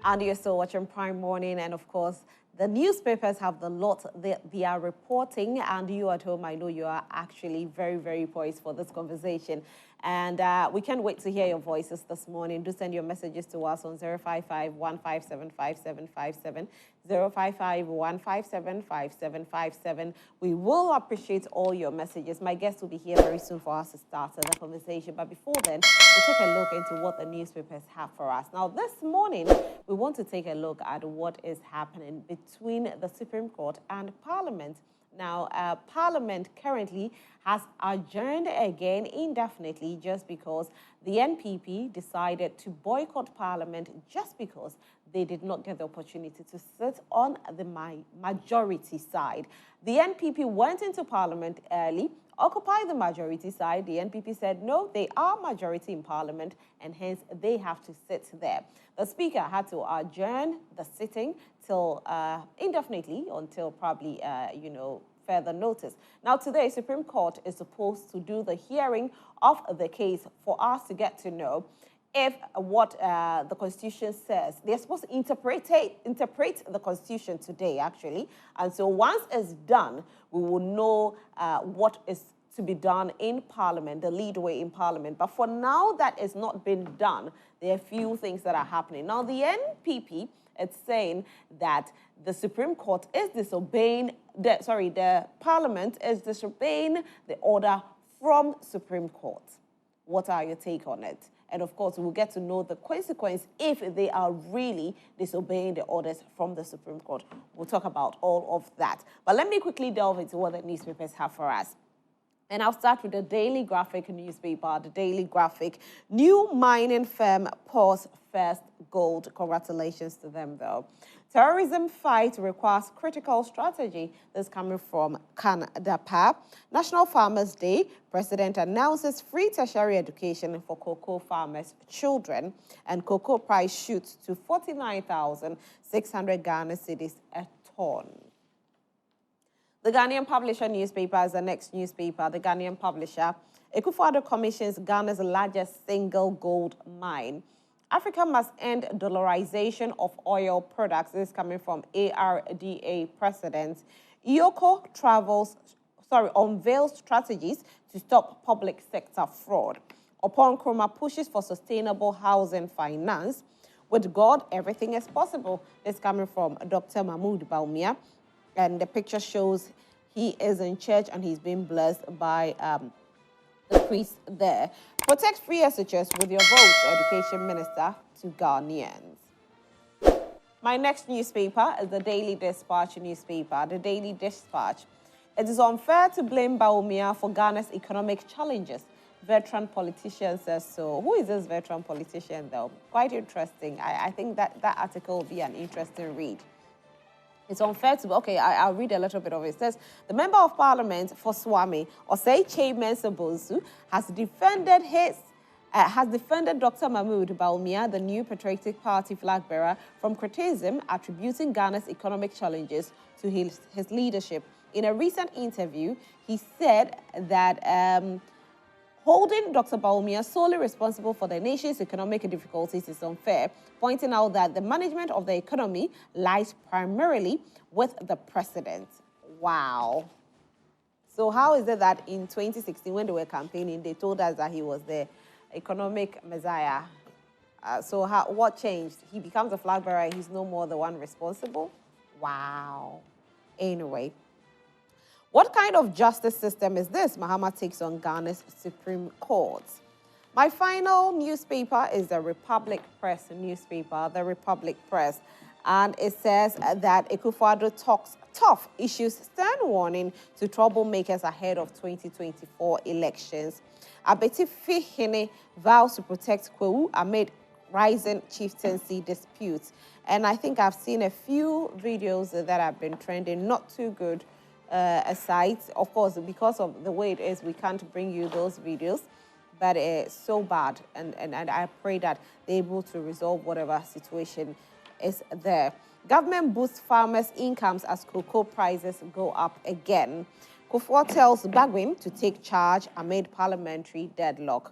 And you're still watching Prime Morning, and of course, the newspapers have the lot they are reporting, and you at home, I know you are actually very, very poised for this conversation. And we can't wait to hear your voices this morning. Do send your messages to us on 055-157-5757, 055-157-5757. We will appreciate all your messages. My guest will be here very soon for us to start the conversation. But before then, we'll take a look into what the newspapers have for us. Now, this morning, we want to take a look at what is happening between the Supreme Court and Parliament. Now, Parliament currently has adjourned again indefinitely just because the NPP decided to boycott Parliament just because they did not get the opportunity to sit on the majority side. The NPP went into Parliament early, occupied the majority side. The NPP said, no, they are majority in Parliament, and hence they have to sit there. The Speaker had to adjourn the sitting till indefinitely until probably, further notice. Now, today, Supreme Court is supposed to do the hearing of the case for us to get to know if what the Constitution says. They're supposed to interpret the Constitution today, actually. And so once it's done, we will know what is to be done in Parliament, the lead way in Parliament. But for now, that has not been done. There are a few things that are happening. Now, the NPP, it's saying that the Supreme Court is disobeying, the Parliament is disobeying the order from Supreme Court. What are your take on it? And of course, we'll get to know the consequence if they are really disobeying the orders from the Supreme Court. We'll talk about all of that. But let me quickly delve into what the newspapers have for us. And I'll start with the Daily Graphic newspaper. The Daily Graphic, new mining firm pours first gold. Congratulations to them, though. Terrorism fight requires critical strategy. This coming from Kanadapa. National Farmers Day. President announces free tertiary education for cocoa farmers' children. And cocoa price shoots to 49,600 Ghana cedis a ton. The Ghanaian Publisher newspaper is the next newspaper. The Ghanaian Publisher, Akufo-Addo commissions Ghana's largest single gold mine. Africa must end dollarization of oil products. This is coming from ARDA President. Iyoko unveils strategies to stop public sector fraud. Upon Nkrumah pushes for sustainable housing finance. With God, everything is possible. This is coming from Dr. Mahmoud Baumia. And the picture shows he is in church and he's being blessed by the priest there. Protect free SHS with your vote, Education Minister to Ghanaians. My next newspaper is the Daily Dispatch newspaper. The Daily Dispatch. It is unfair to blame Baumia for Ghana's economic challenges. Veteran politician says so. Who is this veteran politician, though? Quite interesting. I think that article will be an interesting read. It's unfair to... Okay, I'll read a little bit of it. It says, the Member of Parliament for Swami, Osei Mensa-Bonsu, has defended Dr. Mahmoud Baumia, the new Patriotic Party flag bearer, from criticism attributing Ghana's economic challenges to his leadership. In a recent interview, he said that holding Dr. Baumia solely responsible for the nation's economic difficulties is unfair, pointing out that the management of the economy lies primarily with the president. Wow. So how is it that in 2016, when they were campaigning, they told us that he was the economic messiah? What changed? He becomes a flag bearer, he's no more the one responsible? Wow. Anyway. What kind of justice system is this? Mahama takes on Ghana's Supreme Court. My final newspaper is the Republic Press newspaper, the Republic Press. And it says that Akufo-Addo talks tough, issues stern warning to troublemakers ahead of 2024 elections. Abeti Fihine vows to protect Kwewu amid rising chieftaincy disputes. And I think I've seen a few videos that have been trending, not too good. Aside, of course, because of the way it is, we can't bring you those videos, but it's so bad, and I pray that they're able to resolve whatever situation is there. Government boosts farmers' incomes as cocoa prices go up again. Kufuor tells Bagbin to take charge amid parliamentary deadlock.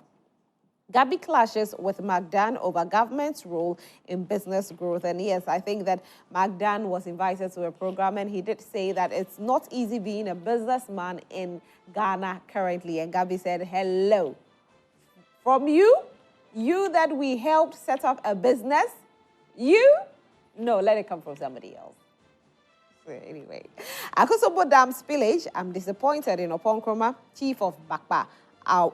Gabby clashes with Magdan over government's role in business growth. And yes, I think that Magdan was invited to a program and he did say that it's not easy being a businessman in Ghana currently. And Gabby said, hello. From you that we helped set up a business, no, let it come from somebody else. So anyway, Akosobo Dam spillage, I'm disappointed in Oponkroma, Chief of Bakpa, I'm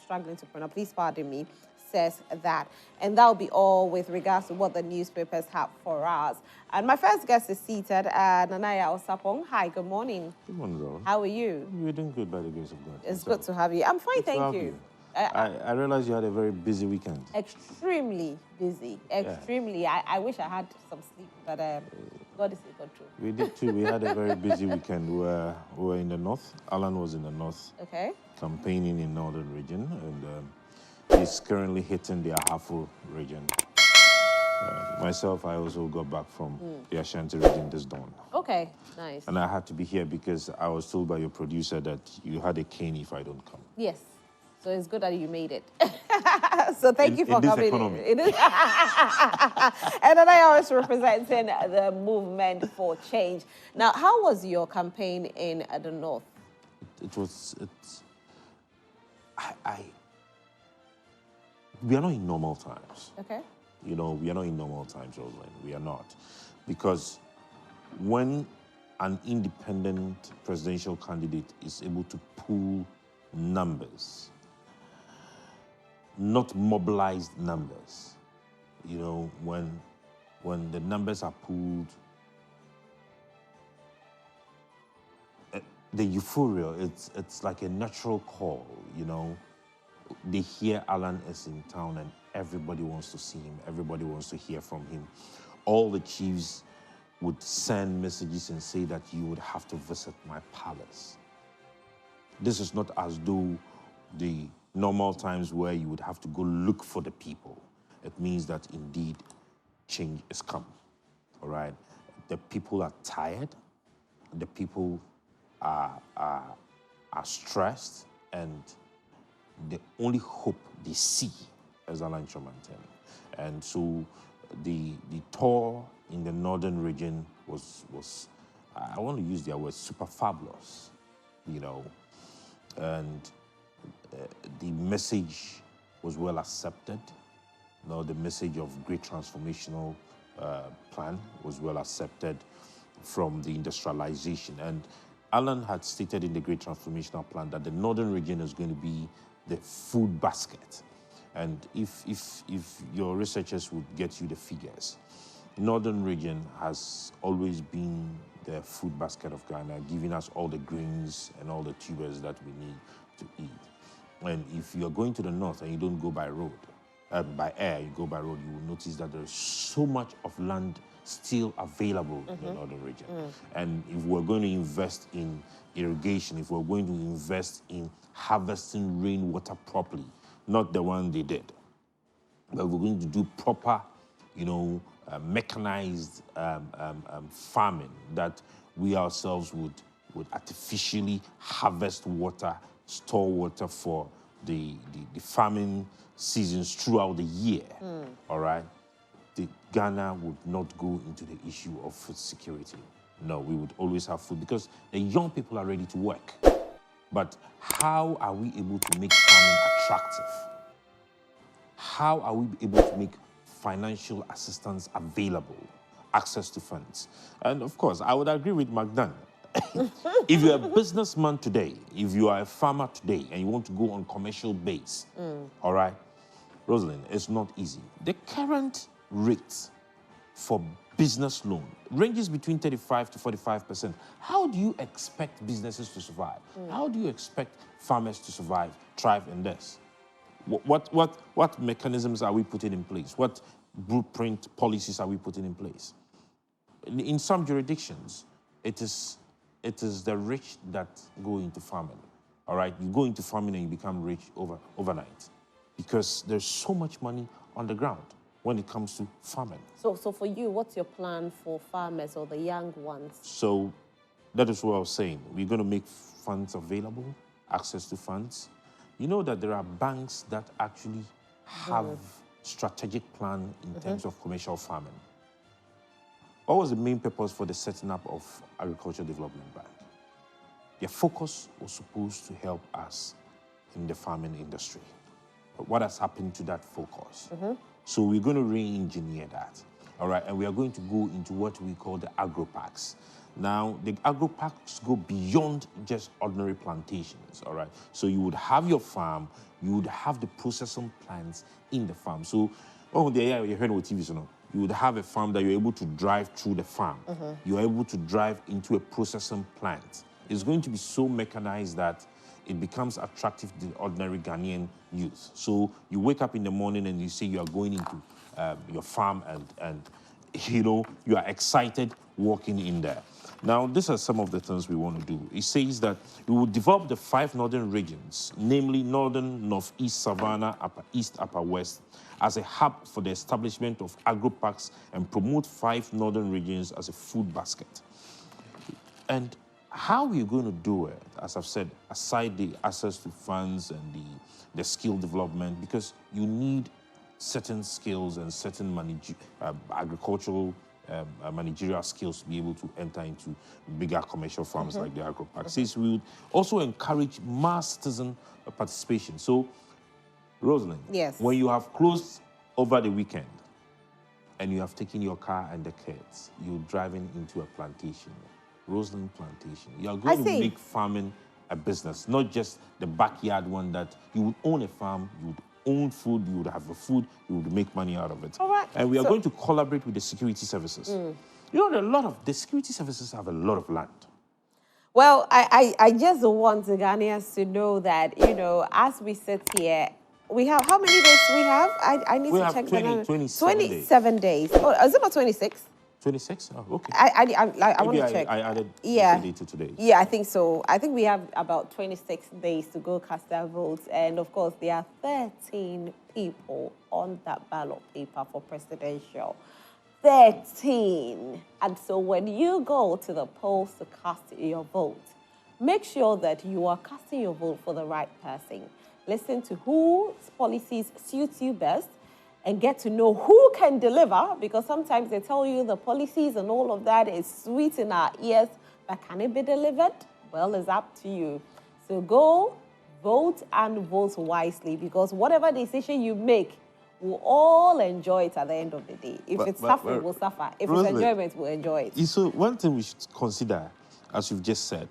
struggling to pronounce, please pardon me, says that. And that'll be all with regards to what the newspapers have for us. And my first guest is seated, Nana Yaw Sarpong. Hi, good morning. Good morning, Ron. How are you? You're doing good by the grace of God. It's good to have you. I'm fine, thank you. I realized you had a very busy weekend. Extremely busy, extremely. Yeah. I wish I had some sleep, but God is in control. We did too. We had a very busy weekend. We were in the north. Alan was in the north. Okay. Campaigning in northern region, and he's currently hitting the Ahafo region. Myself, I also got back from the Ashanti region this dawn. Okay, nice. And I had to be here because I was told by your producer that you had a cane if I don't come. Yes. So it's good that you made it. So thank you for coming. In this and then I always representing the movement for change. Now, how was your campaign in the north? We are not in normal times. Okay. You know, we are not in normal times, Rosalind. We are not. Because when an independent presidential candidate is able to pull numbers, not mobilized numbers, you know, when the numbers are pulled, the euphoria, it's like a natural call, you know. They hear Alan is in town and everybody wants to see him. Everybody wants to hear from him. All the chiefs would send messages and say that you would have to visit my palace. This is not as though the normal times where you would have to go look for the people. It means that indeed change is come, all right? The people are tired. The people are stressed, and the only hope they see is Alan Chomanten. And so the tour in the northern region was I want to use their word, super fabulous, you know, and the message was well accepted. You know, the message of great transformational plan was well accepted from the industrialization. And Alan had stated in the great transformational plan that the northern region is going to be the food basket. And if your researchers would get you the figures, the northern region has always been the food basket of Ghana, giving us all the grains and all the tubers that we need to eat. And if you're going to the north and you don't go by road, by air, you go by road, you will notice that there's so much of land still available in the northern region. And if we're going to invest in irrigation, if we're going to invest in harvesting rainwater properly, not the one they did, but we're going to do proper, you know, mechanized farming, that we ourselves would artificially harvest water, store water for the farming seasons throughout the year, all right? Ghana would not go into the issue of food security. No, we would always have food because the young people are ready to work. But how are we able to make farming attractive? How are we able to make financial assistance available, access to funds? And of course, I would agree with Magdan. If you're a businessman today, if you are a farmer today, and you want to go on commercial base, all right, Rosalind, it's not easy. The current rate for business loan ranges between 35 to 45%. How do you expect businesses to survive? How do you expect farmers to survive, thrive in this? What mechanisms are we putting in place? What blueprint policies are we putting in place? In some jurisdictions, it is the rich that go into farming. All right, you go into farming and you become rich overnight because there's so much money on the ground when it comes to farming. So for you, what's your plan for farmers or the young ones? So that is what I was saying. We're going to make funds available, access to funds. You know that there are banks that actually have strategic plan in terms of commercial farming. What was the main purpose for the setting up of Agricultural Development Bank? Their focus was supposed to help us in the farming industry. But what has happened to that focus? So we're going to re-engineer that, all right? And we are going to go into what we call the agro-packs. Now, the agro-packs go beyond just ordinary plantations, all right? So you would have your farm, you would have the processing plants in the farm. So, you heard what TV, so you would have a farm that you're able to drive through the farm. You're able to drive into a processing plant. It's going to be so mechanized that it becomes attractive to the ordinary Ghanaian youth. So you wake up in the morning and you say you are going into your farm and you are excited walking in there. Now, these are some of the things we want to do. It says that we will develop the 5 northern regions, namely Northern, Northeast, Savannah, Upper East, Upper West, as a hub for the establishment of agro-parks and promote 5 northern regions as a food basket. And how we're going to do it, as I've said, aside the access to funds and the skill development, because you need certain skills and certain agricultural managerial skills to be able to enter into bigger commercial farms like the agro-parks. We would also encourage mass citizen participation. So, Rosalind, yes, when you have closed over the weekend and you have taken your car and the kids, you're driving into a plantation, Rosalind Plantation. You are going to make farming a business, not just the backyard one that you would own a farm, you would own food, you would have a food, you would make money out of it. All right. And we are going to collaborate with the security services. You know, the security services have a lot of land. Well, I just want the Ghanaians to know that, as we sit here, we have, how many days we have? I need to check. 27 days. Oh, is it not 26? 26? Oh, okay. I want to check. I added today to today. Yeah, I think so. I think we have about 26 days to go cast our votes. And of course, there are 13 people on that ballot paper for presidential. 13. And so when you go to the polls to cast your vote, make sure that you are casting your vote for the right person. Listen to whose policies suit you best, and get to know who can deliver, because sometimes they tell you the policies and all of that is sweet in our ears, but can it be delivered? Well, it's up to you. So go, vote, and vote wisely, because whatever decision you make, we'll all enjoy it at the end of the day. If it's suffering, we'll suffer. If it's enjoyment, we'll enjoy it. So one thing we should consider, as you've just said,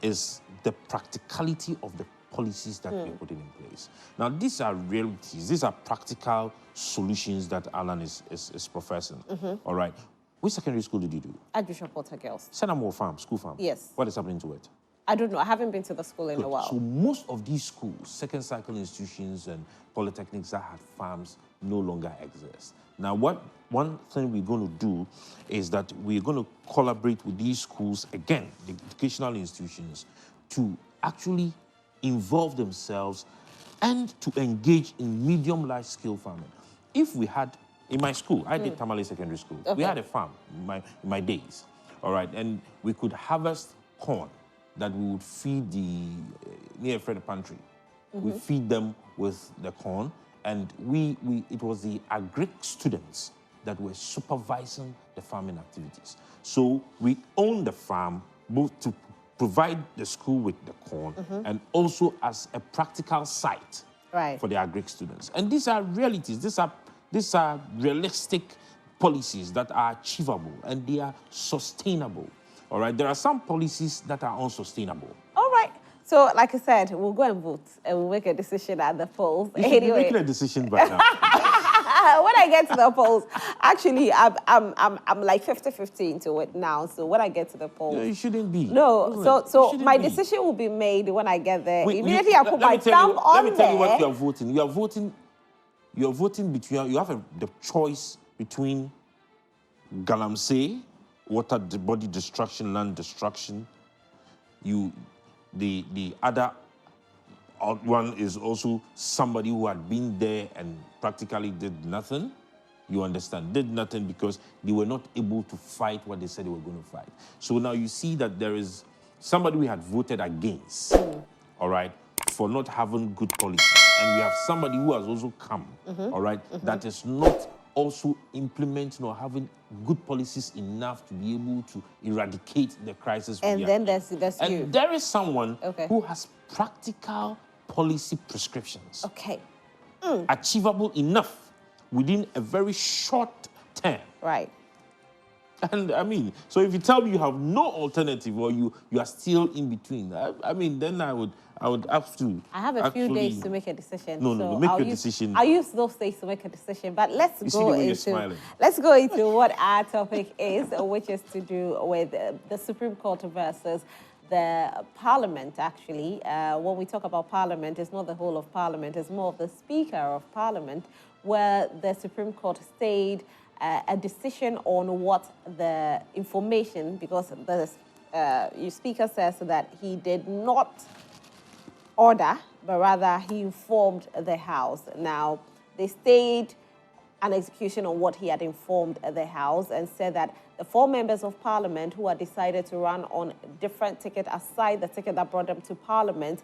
is the practicality of the policies that we're putting in place. Now, these are realities. These are practical solutions that Alan is professing. All right. Which secondary school did you do? Archbishop Porter Girls. Senamore Farm, school farm? Yes. What is happening to it? I don't know. I haven't been to the school in a while. So most of these schools, second cycle institutions and polytechnics that had farms no longer exist. Now, one thing we're going to do is that we're going to collaborate with these schools, again, the educational institutions, to actually involve themselves and to engage in medium-large scale farming. If we had, in my school, I did Tamale Secondary School. Okay. We had a farm in my days, all right? And we could harvest corn that we would feed the near Fred Pantry. We feed them with the corn, and it was the agric students that were supervising the farming activities. So we own the farm both to provide the school with the corn and also as a practical site for the agric students. And these are realities. These are realistic policies that are achievable and they are sustainable. All right. There are some policies that are unsustainable. All right. So, like I said, we'll go and vote and we'll make a decision at the polls. You should be making a decision by now. When I get to the polls, actually, I'm like 50-50 into it now. So when I get to the polls, no, you shouldn't be. No, so my decision will be made when I get there. Immediately, I put my thumb on there. Let me tell you what you are voting. You are voting between. You have the choice between galamsey, water body destruction, land destruction. The other one is also somebody who had been there and practically did nothing. You understand? Did nothing because they were not able to fight what they said they were going to fight. So now you see that there is somebody we had voted against, all right, for not having good policies. And we have somebody who has also come, all right, that is not also implementing or having good policies enough to be able to eradicate the crisis. And then there's and you. there is someone Okay. who has practical policy prescriptions. Okay. Achievable enough within a very short term. Right. And I mean, so if you tell me you have no alternative or you are still in between, I mean, then I would have to. I have a few days to make a decision. No, make your decision. I'll use those days to make a decision. But let's You see the way you're into smiling. let's go into what our topic is, which is to do with the Supreme Court versus the Parliament. Actually, when we talk about Parliament, it's not the whole of Parliament; it's more of the Speaker of Parliament, where the Supreme Court stayed a decision on what the information, because the your Speaker says that he did not order, but rather he informed the House. Now, they stayed an execution on what he had informed the House and said that the 4 members of Parliament who had decided to run on different ticket aside the ticket that brought them to Parliament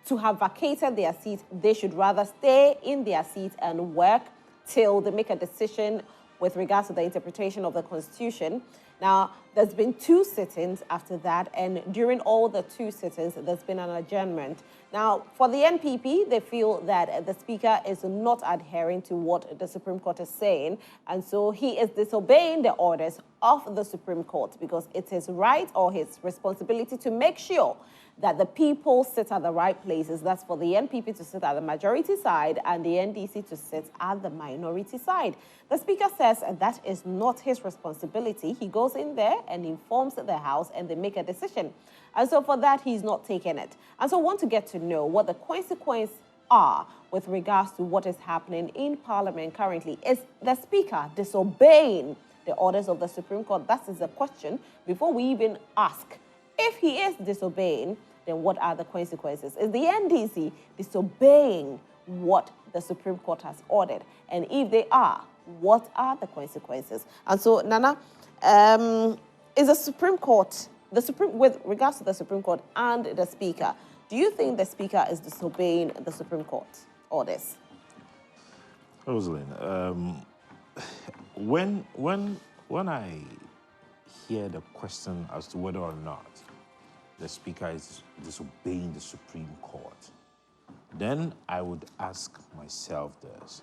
to have vacated their seat, they should rather stay in their seat and work till they make a decision with regards to the interpretation of the Constitution. Now, there's been 2 sittings after that, and during all the 2 sittings, there's been an adjournment. Now, for the NPP, they feel that the Speaker is not adhering to what the Supreme Court is saying, and so he is disobeying the orders of the Supreme Court because it's his right or his responsibility to make sure that the people sit at the right places. That's for the NPP to sit at the majority side and the NDC to sit at the minority side. The Speaker says that is not his responsibility. He goes in there and informs the House and they make a decision. And so for that, he's not taking it. And so I want to get to know what the consequences are with regards to what is happening in Parliament currently. Is the Speaker disobeying the orders of the Supreme Court? That is the question before we even ask. If he is disobeying, then what are the consequences? Is the NDC disobeying what the Supreme Court has ordered? And if they are, what are the consequences? And so, Nana, is the Supreme Court, with regards to the Supreme Court and the Speaker, do you think the Speaker is disobeying the Supreme Court orders? Rosalind, when I hear the question as to whether or not the Speaker is disobeying the Supreme Court, then I would ask myself this: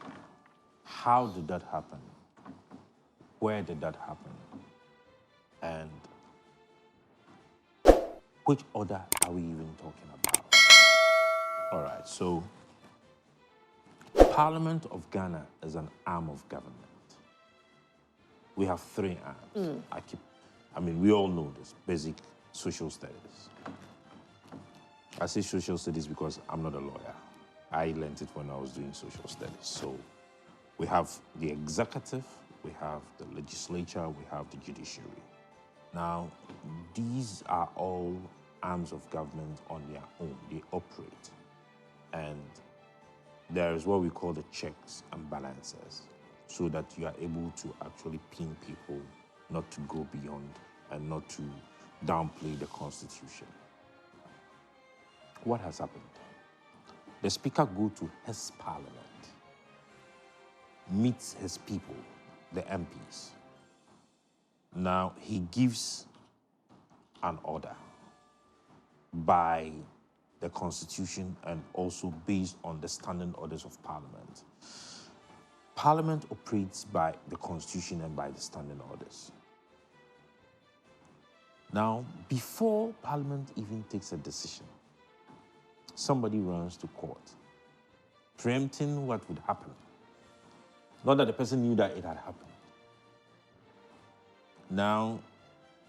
how did that happen? Where did that happen? And which order are we even talking about? All right, so Parliament of Ghana is an arm of government. We have 3 arms. I mean, we all know this, basic social studies. I say social studies because I'm not a lawyer. I learned it when I was doing social studies. So we have the executive, we have the legislature, we have the judiciary. Now, these are all arms of government on their own. They operate. And there is what we call the checks and balances, so that you are able to actually pin people not to go beyond and not to downplay the Constitution. What has happened? The Speaker goes to his Parliament, meets his people, the MPs. Now, he gives an order by the Constitution and also based on the standing orders of Parliament. Parliament operates by the Constitution and by the standing orders. Now, before Parliament even takes a decision, somebody runs to court, preempting what would happen. Not that the person knew that it had happened. Now,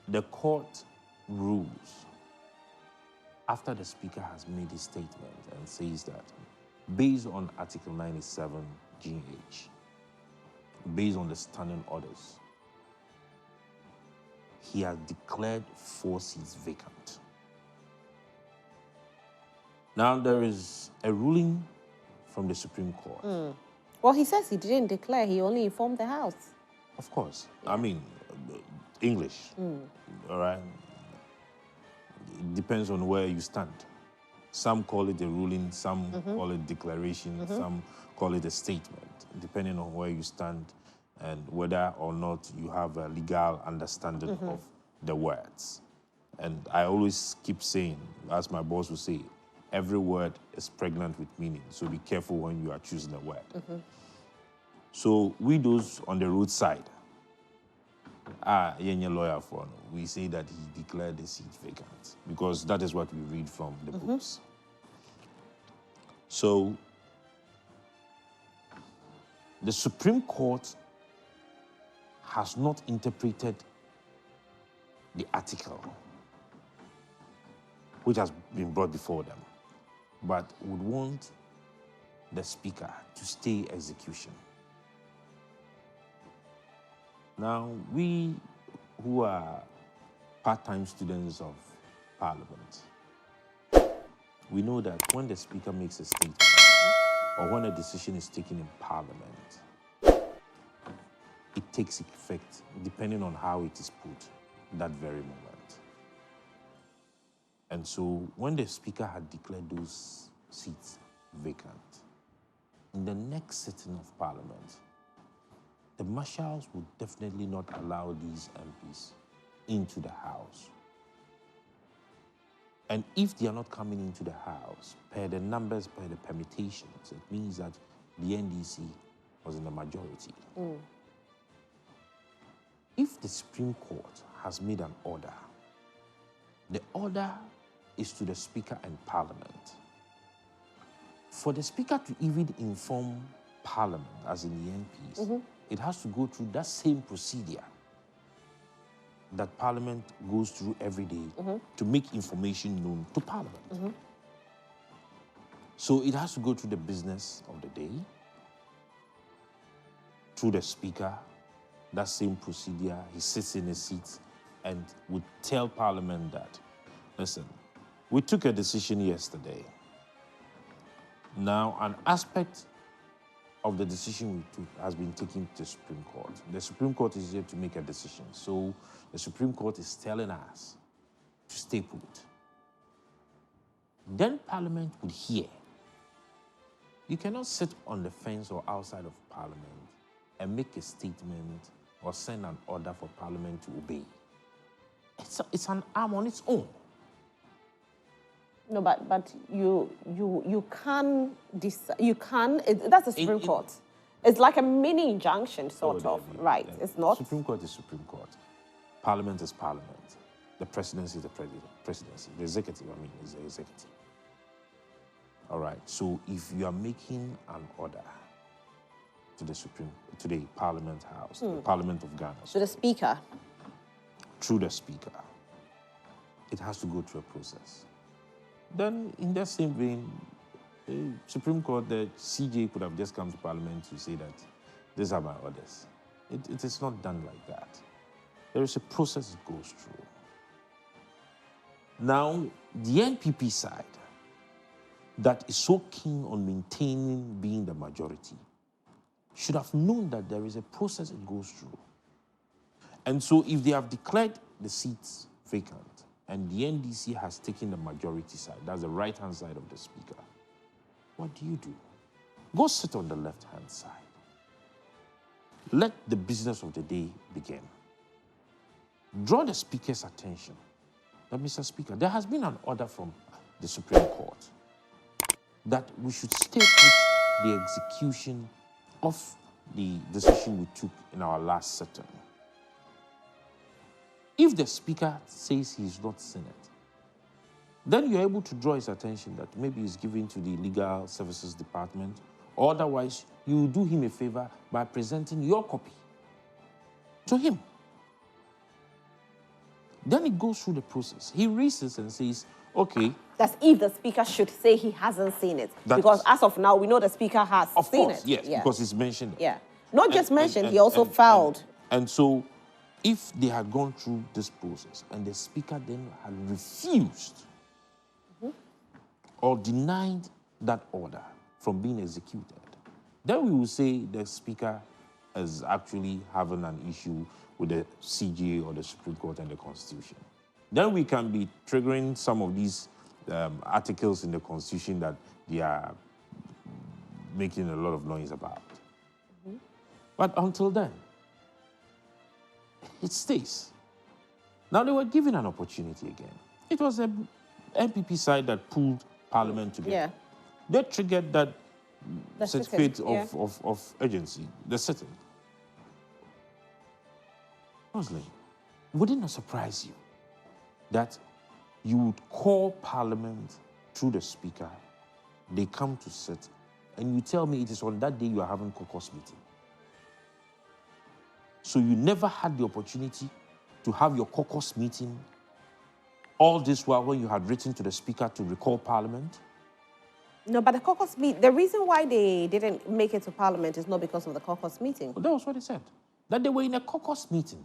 the court rules after the Speaker has made his statement and says that based on Article 97 GH, based on the standing orders, he has declared 4 seats vacant. Now, there is a ruling from the Supreme Court. Well, he says he didn't declare, he only informed the House. Of course. I mean, English, all right? It depends on where you stand. Some call it a ruling, some call it declaration, some call it a statement, depending on where you stand and whether or not you have a legal understanding of the words. And I always keep saying, as my boss would say, every word is pregnant with meaning. So be careful when you are choosing a word. So we those on the roadside, Yenye lawyer for we say that he declared the seat vacant because that is what we read from the books. So the Supreme Court has not interpreted the article which has been brought before them, but would want the Speaker to stay execution. Now, we who are part-time students of Parliament, we know that when the Speaker makes a statement or when a decision is taken in Parliament, it takes effect depending on how it is put that very moment. And so when the Speaker had declared those seats vacant, in the next sitting of Parliament, the marshals would definitely not allow these MPs into the House. And if they are not coming into the House, per the numbers, per the permutations, it means that the NDC was in the majority. If the Supreme Court has made an order, the order is to the Speaker and Parliament. For the Speaker to even inform Parliament, as in the MPs, it has to go through that same procedure that Parliament goes through every day to make information known to Parliament. So it has to go through the business of the day, through the Speaker, that same procedure. He sits in his seat and would tell Parliament that, listen, we took a decision yesterday. Now, an aspect of the decision we took has been taken to the Supreme Court. The Supreme Court is here to make a decision. So the Supreme Court is telling us to stay put. Then Parliament would hear. You cannot sit on the fence or outside of Parliament and make a statement or send an order for Parliament to obey. It's an arm on its own. No, but you can decide. You can. That's the Supreme Court. It's like a mini injunction, sort of, right? It's not. Supreme Court is Supreme Court. Parliament is Parliament. The presidency is the presidency. The executive, is the executive. All right. So if you are making an order to the Parliament House, the Parliament of Ghana, to the Speaker, through the Speaker, it has to go through a process. Then, in that same vein, the Supreme Court, the CJ could have just come to Parliament to say that these are my orders. It is not done like that. There is a process it goes through. Now, the NPP side, that is so keen on maintaining being the majority, should have known that there is a process it goes through. And so, if they have declared the seats vacant, and the NDC has taken the majority side, that's the right-hand side of the Speaker, what do? Go sit on the left-hand side. Let the business of the day begin. Draw the Speaker's attention that, Mr. Speaker, there has been an order from the Supreme Court that we should stay with the execution of the decision we took in our last sitting. If the Speaker says he is not Senate, then you're able to draw his attention that maybe he's given to the Legal Services Department, or otherwise you do him a favor by presenting your copy to him. Then it goes through the process. He reads this and says, okay. That's if the Speaker should say he hasn't seen it. Because as of now, we know the Speaker has seen it. Yes, because he's mentioned it. Yeah. Not just mentioned, he also filed. And so, if they had gone through this process and the Speaker then had refused or denied that order from being executed, then we will say the Speaker is actually having an issue with the CJA or the Supreme Court and the Constitution. Then we can be triggering some of these articles in the Constitution that they are making a lot of noise about. But until then, it stays. Now they were given an opportunity again. It was a MPP side that pulled Parliament together. Yeah. They triggered that The certificate sitting, yeah. of urgency, the sitting. Honestly, wouldn't it surprise you that you would call Parliament through the Speaker, they come to sit, and you tell me it is on that day you are having caucus meeting? So you never had the opportunity to have your caucus meeting all this while when you had written to the Speaker to recall Parliament? No, but the caucus meet. The reason why they didn't make it to Parliament is not because of the caucus meeting. Well, that was what they said, that they were in a caucus meeting.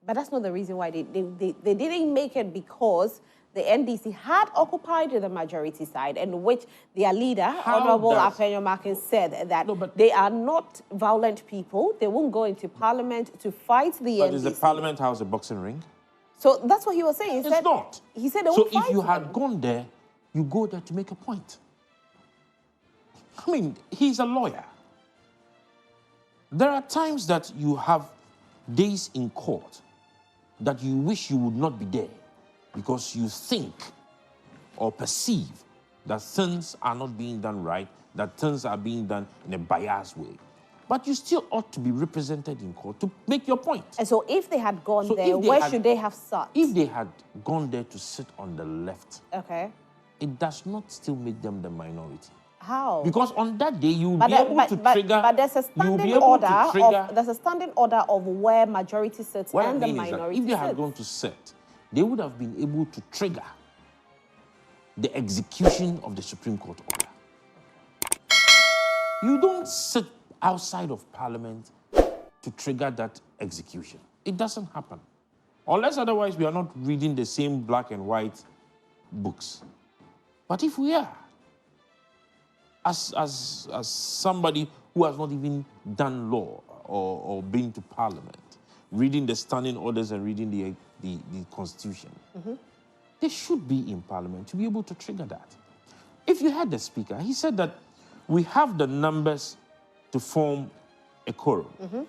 But that's not the reason why they didn't make it, because the NDC had occupied the majority side, and which their leader, Honorable Apenyo Makin, said that they are not violent people. They won't go into Parliament to fight the NDC. But is the Parliament House a boxing ring? So that's what he was saying. It's not. He said they so won't fight if you had them. gone there, you go there to make a point. I mean, he's a lawyer. There are times that you have days in court that you wish you would not be there because you think or perceive that things are not being done right, that things are being done in a biased way. But you still ought to be represented in court to make your point. And so if they had gone there, where should they have sat? If they had gone there to sit on the left, okay, it does not still make them the minority. How? Because on that day, you will be able to trigger... But there's a standing order there's a standing order of where majority sits and the minority if they had gone to sit, they would have been able to trigger the execution of the Supreme Court order. You don't sit outside of Parliament to trigger that execution. It doesn't happen. Unless otherwise we are not reading the same black and white books. But if we are, as somebody who has not even done law or been to Parliament, reading the standing orders and reading the Constitution, they should be in Parliament to be able to trigger that. If you had the Speaker, he said that we have the numbers to form a quorum,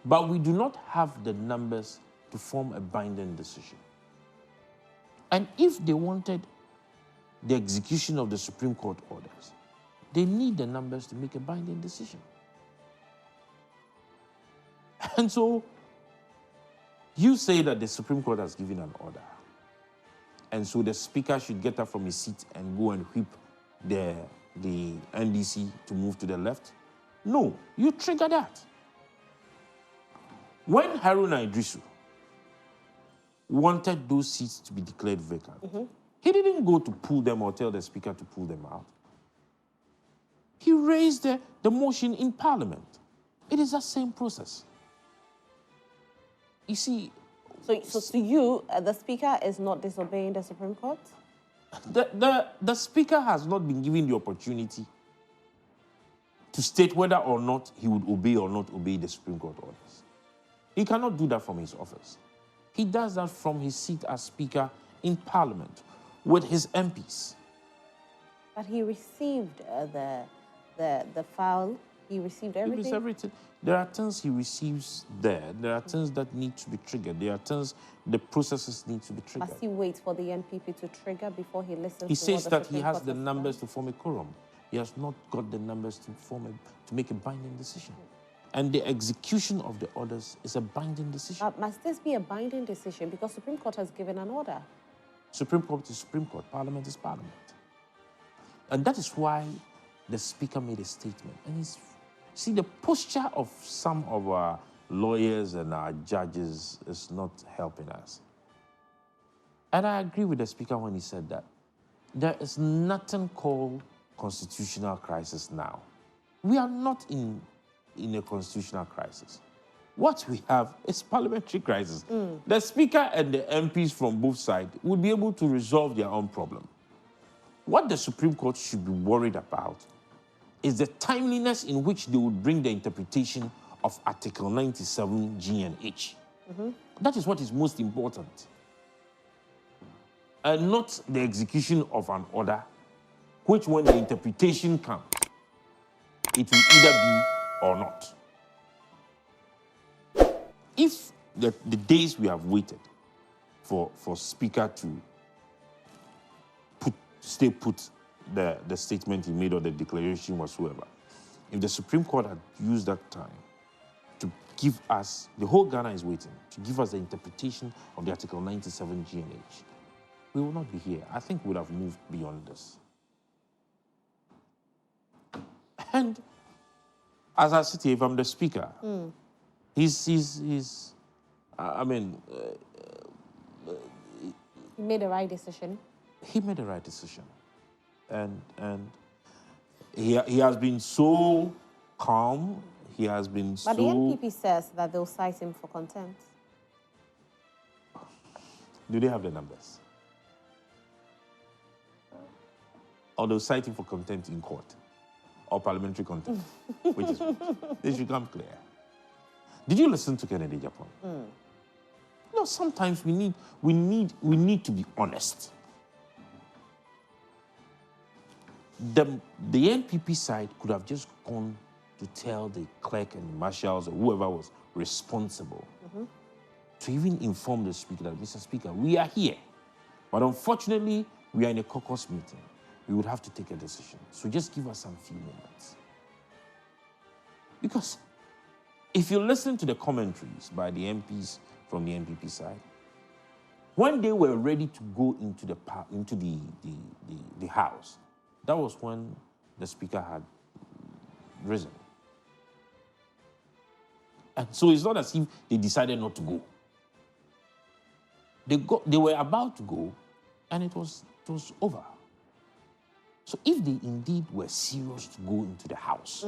but we do not have the numbers to form a binding decision. And if they wanted the execution of the Supreme Court orders, they need the numbers to make a binding decision. And so you say that the Supreme Court has given an order, and so the Speaker should get up from his seat and go and whip the NDC to move to the left. No, you trigger that. When Haruna Idrisu wanted those seats to be declared vacant, he didn't go to pull them or tell the Speaker to pull them out. He raised the motion in Parliament. It is that same process. You see... So to you, the Speaker is not disobeying the Supreme Court? The Speaker has not been given the opportunity to state whether or not he would obey or not obey the Supreme Court orders. He cannot do that from his office. He does that from his seat as Speaker in Parliament with his MPs. But he received the file. He received everything. He received everything. There are things he receives there. There are things that need to be triggered. There are things, the processes need to be triggered. Must he wait for the NPP to trigger before he listens to He says what the that Supreme he has Court the has numbers done? to form a quorum. He has not got the numbers to make a binding decision. And the execution of the orders is a binding decision. But must this be a binding decision? Because Supreme Court has given an order. Supreme Court is Supreme Court. Parliament is Parliament. And that is why the Speaker made a statement. And see, the posture of some of our lawyers and our judges is not helping us. And I agree with the Speaker when he said that there is nothing called constitutional crisis now. We are not in a constitutional crisis. What we have is parliamentary crisis. The Speaker and the MPs from both sides would be able to resolve their own problem. What the Supreme Court should be worried about is the timeliness in which they would bring the interpretation of Article 97 G and H. That is what is most important. and not the execution of an order, which when the interpretation comes, it will either be or not. If the days we have waited for Speaker to stay put the statement he made or the declaration whatsoever, if the Supreme Court had used that time to give us, the whole Ghana is waiting, to give us the interpretation of the Article 97 GNH, we will not be here. I think we would have moved beyond this. And as I sit here, if I'm the Speaker, he's I mean... he made the right decision. He made the right decision. And he has been so calm. He has been But the NPP says that they'll cite him for contempt. Do they have the numbers? Or they'll cite him for contempt in court? Or parliamentary contempt? Which is which? They should come clear. Did you listen to Kennedy Japan? No, sometimes we need to be honest. The NPP side could have just gone to tell the clerk and marshals or whoever was responsible to even inform the Speaker that, Mr. Speaker, we are here. But unfortunately, we are in a caucus meeting. We would have to take a decision. So just give us some few moments. Because if you listen to the commentaries by the MPs from the NPP side, when they were ready to go into the House, that was when the Speaker had risen. And so it's not as if they decided not to go. They were about to go, and it was over. So if they indeed were serious to go into the House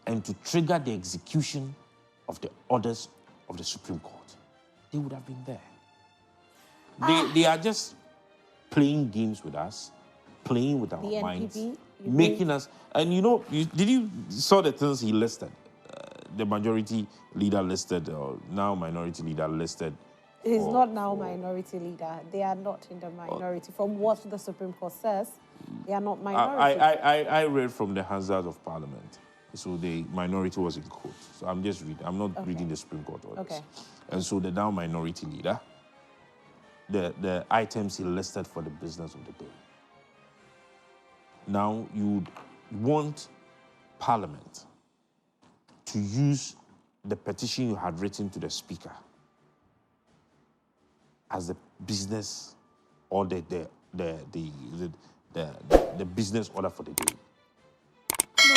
and to trigger the execution of the orders of the Supreme Court, they would have been there. They are just playing games with us, playing with our minds, making us. And did you saw the things he listed? The majority leader listed, or now minority leader listed. He's not now minority leader. They are not in the minority. From what the Supreme Court says, they are not minority. I read from the Hazard of Parliament. So the minority was in court. So I'm just reading. I'm not reading the Supreme Court orders. Okay. And so the now minority leader, the items he listed for the business of the day. Now you want Parliament to use the petition you had written to the Speaker as the business or the business order for the day. No.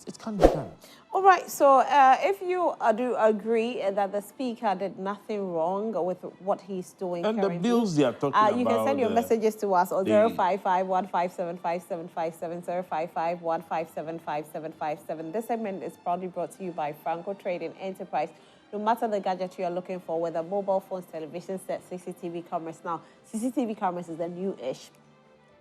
It can't be done. All right, so if you do agree that the Speaker did nothing wrong with what he's doing and currently, the bills they are talking about... You can send your messages to us on 055-157-5757, 055-157-5757. This segment is proudly brought to you by Franco Trading Enterprise. No matter the gadget you are looking for, whether mobile phones, television sets, CCTV cameras. Now, CCTV cameras is the new-ish.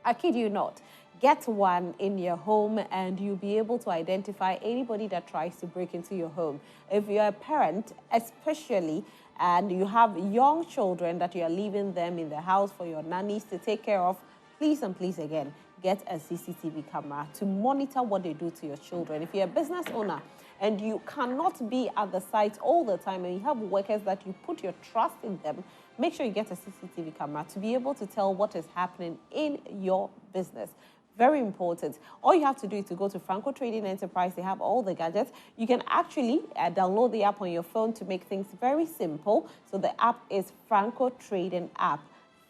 I kid you not. Get one in your home and you'll be able to identify anybody that tries to break into your home. If you're a parent, especially, and you have young children that you are leaving them in the house for your nannies to take care of, please and please again, get a CCTV camera to monitor what they do to your children. If you're a business owner and you cannot be at the site all the time and you have workers that you put your trust in them, make sure you get a CCTV camera to be able to tell what is happening in your business. Very important. All you have to do is to go to Franco Trading Enterprise. They have all the gadgets. You can actually download the app on your phone to make things very simple. So the app is Franco Trading app.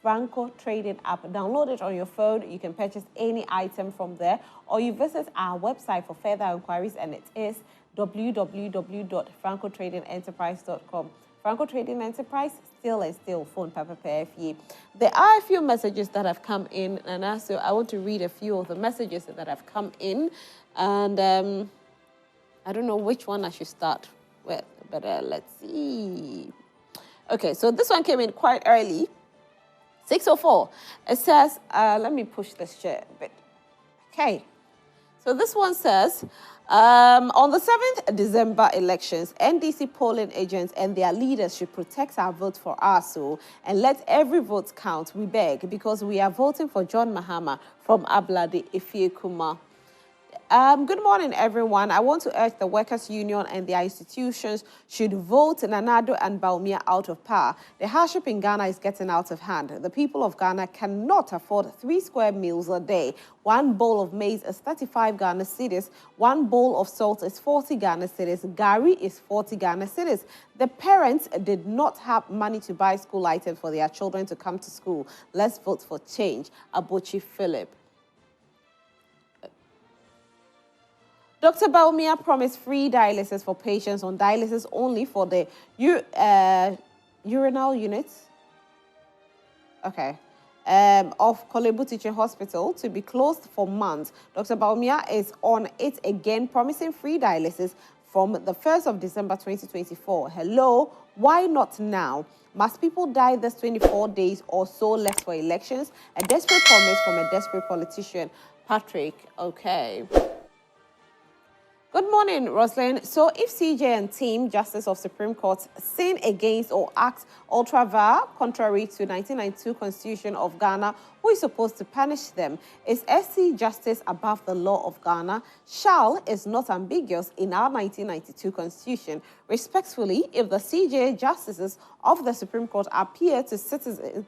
Franco Trading app. Download it on your phone. You can purchase any item from there. Or you visit our website for further inquiries, and it is www.francotradingenterprise.com. Franco Trading Enterprise, still phone paper PFE. There are a few messages that have come in, and so I want to read a few of the messages that have come in, and I don't know which one I should start with, but let's see. Okay, so this one came in quite early, 6:04. It says, let me push this chair a bit. Okay, so this one says, On the 7th December elections, NDC polling agents and their leaders should protect our vote for our soul and let every vote count, we beg, because we are voting for John Mahama from Ablade Ifiekuma. Good morning, everyone. I want to urge the Workers' Union and their institutions should vote Nana Yaw and Baumia out of power. The hardship in Ghana is getting out of hand. The people of Ghana cannot afford 3 square meals a day. 1 bowl of maize is 35 Ghana cedis. 1 bowl of salt is 40 Ghana cedis. Gari is 40 Ghana cedis. The parents did not have money to buy school items for their children to come to school. Let's vote for change. Abuchi Philip. Dr. Baumia promised free dialysis for patients on dialysis only for the urinal units. Okay. Of Kolebu Teaching Hospital to be closed for months. Dr. Baumia is on it again, promising free dialysis from the 1st of December 2024. Hello, why not now? Must people die this 24 days or so left for elections? A desperate promise from a desperate politician. Patrick, okay. Good morning, Roslyn. So if CJ and team Justice of Supreme Court sin against or act ultra-vires contrary to 1992 Constitution of Ghana, who is supposed to punish them? Is SC justice above the law of Ghana? Shall is not ambiguous in our 1992 Constitution. Respectfully, if the CJ justices of the Supreme Court appear to citizens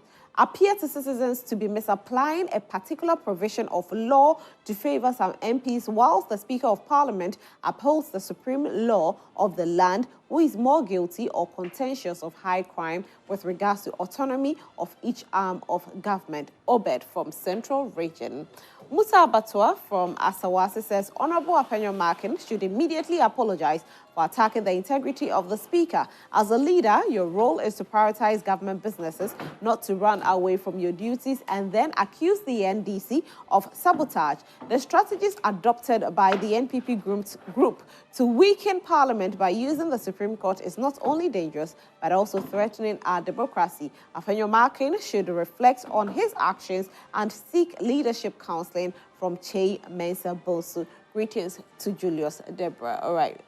to be misapplying a particular provision of law to favor some MPs, whilst the Speaker of Parliament upholds the supreme law of the land, who is more guilty or contentious of high crime with regards to autonomy of each arm of government? Obed from Central Region. Musa Abatua from Asawasi says, Honorable Apenyo Markin should immediately apologize for attacking the integrity of the Speaker. As a leader, your role is to prioritize government businesses, not to run away from your duties and then accuse the NDC of sabotage. The strategies adopted by the NPP group to weaken Parliament by using the Supreme Court is not only dangerous, but also threatening our democracy. Apenyo Markin should reflect on his actions and seek leadership counseling from Che Mensa Bosu. Greetings to Julius Deborah. All right.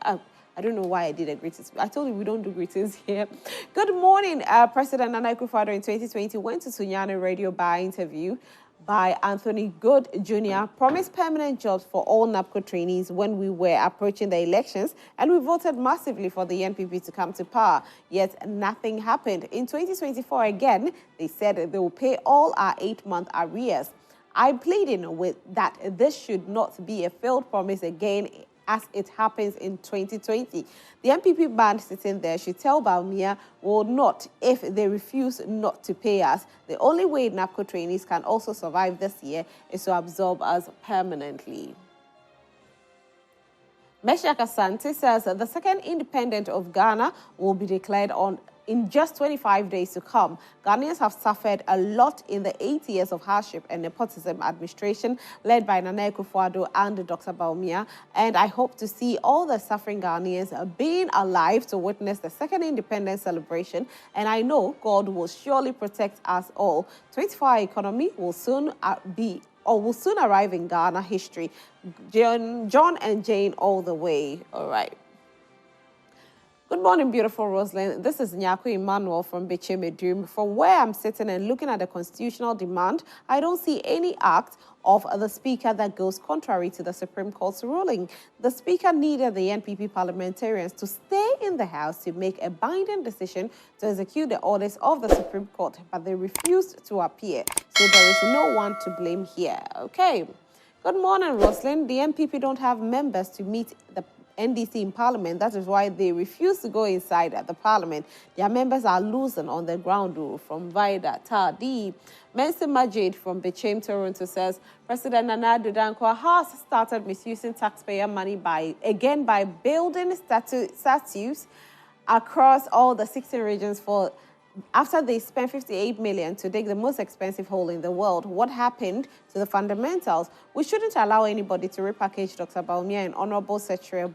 I don't know why I did a greetings. I told you we don't do greetings here. Good morning. President Nana Yaw Sarpong in 2020 went to Sunyani Radio by interview by Anthony Good Jr. promised permanent jobs for all NAPCO trainees when we were approaching the elections, and we voted massively for the NPP to come to power. Yet nothing happened. In 2024 again, they said they will pay all our 8-month arrears. I'm pleading with that this should not be a failed promise again, as it happens in 2020. The MPP band sitting there should tell Baumia will not if they refuse not to pay us. The only way NAPCO trainees can also survive this year is to absorb us permanently. Meshak Asante says the second independent of Ghana will be declared on in just 25 days to come. Ghanaians have suffered a lot in the 8 years of hardship and nepotism administration led by Nana Yaw Sarpong and Dr. Baumia, and I hope to see all the suffering Ghanaians being alive to witness the second independence celebration, and I know God will surely protect us all. 24-hour economy will soon will soon arrive in Ghana history. John and Jane all the way. All right. Good morning, beautiful Rosalind. This is Nyako Emmanuel from Beche Medum. From where I'm sitting and looking at the constitutional demand, I don't see any act of the Speaker that goes contrary to the Supreme Court's ruling. The Speaker needed the NPP parliamentarians to stay in the House to make a binding decision to execute the orders of the Supreme Court, but they refused to appear. So there is no one to blame here. Okay. Good morning, Rosalind. The NPP don't have members to meet the NDC in Parliament. That is why they refuse to go inside at the Parliament. Their members are losing on the ground rule. From Vida Tadi. Mensa Majid from Bechem, Toronto says, President Nana Yaw has started misusing taxpayer money by building statues across all the 16 regions after they spent 58 million to dig the most expensive hole in the world. What happened to the fundamentals? We shouldn't allow anybody to repackage Dr. Baumia and Honorable Secretary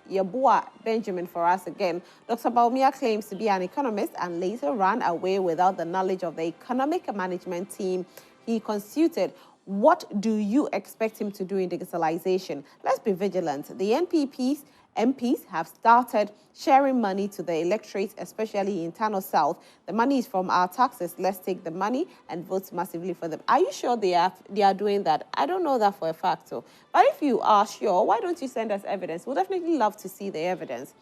Yabua Benjamin for us again. Dr. Baumia claims to be an economist and later ran away without the knowledge of the economic management team he constituted. What do you expect him to do in digitalization? Let's be vigilant. The MPs have started sharing money to the electorate, especially in Tano South. The money is from our taxes. Let's take the money and vote massively for them. Are you sure they are doing that? I don't know that for a fact, though. But if you are sure, why don't you send us evidence? We'll definitely love to see the evidence.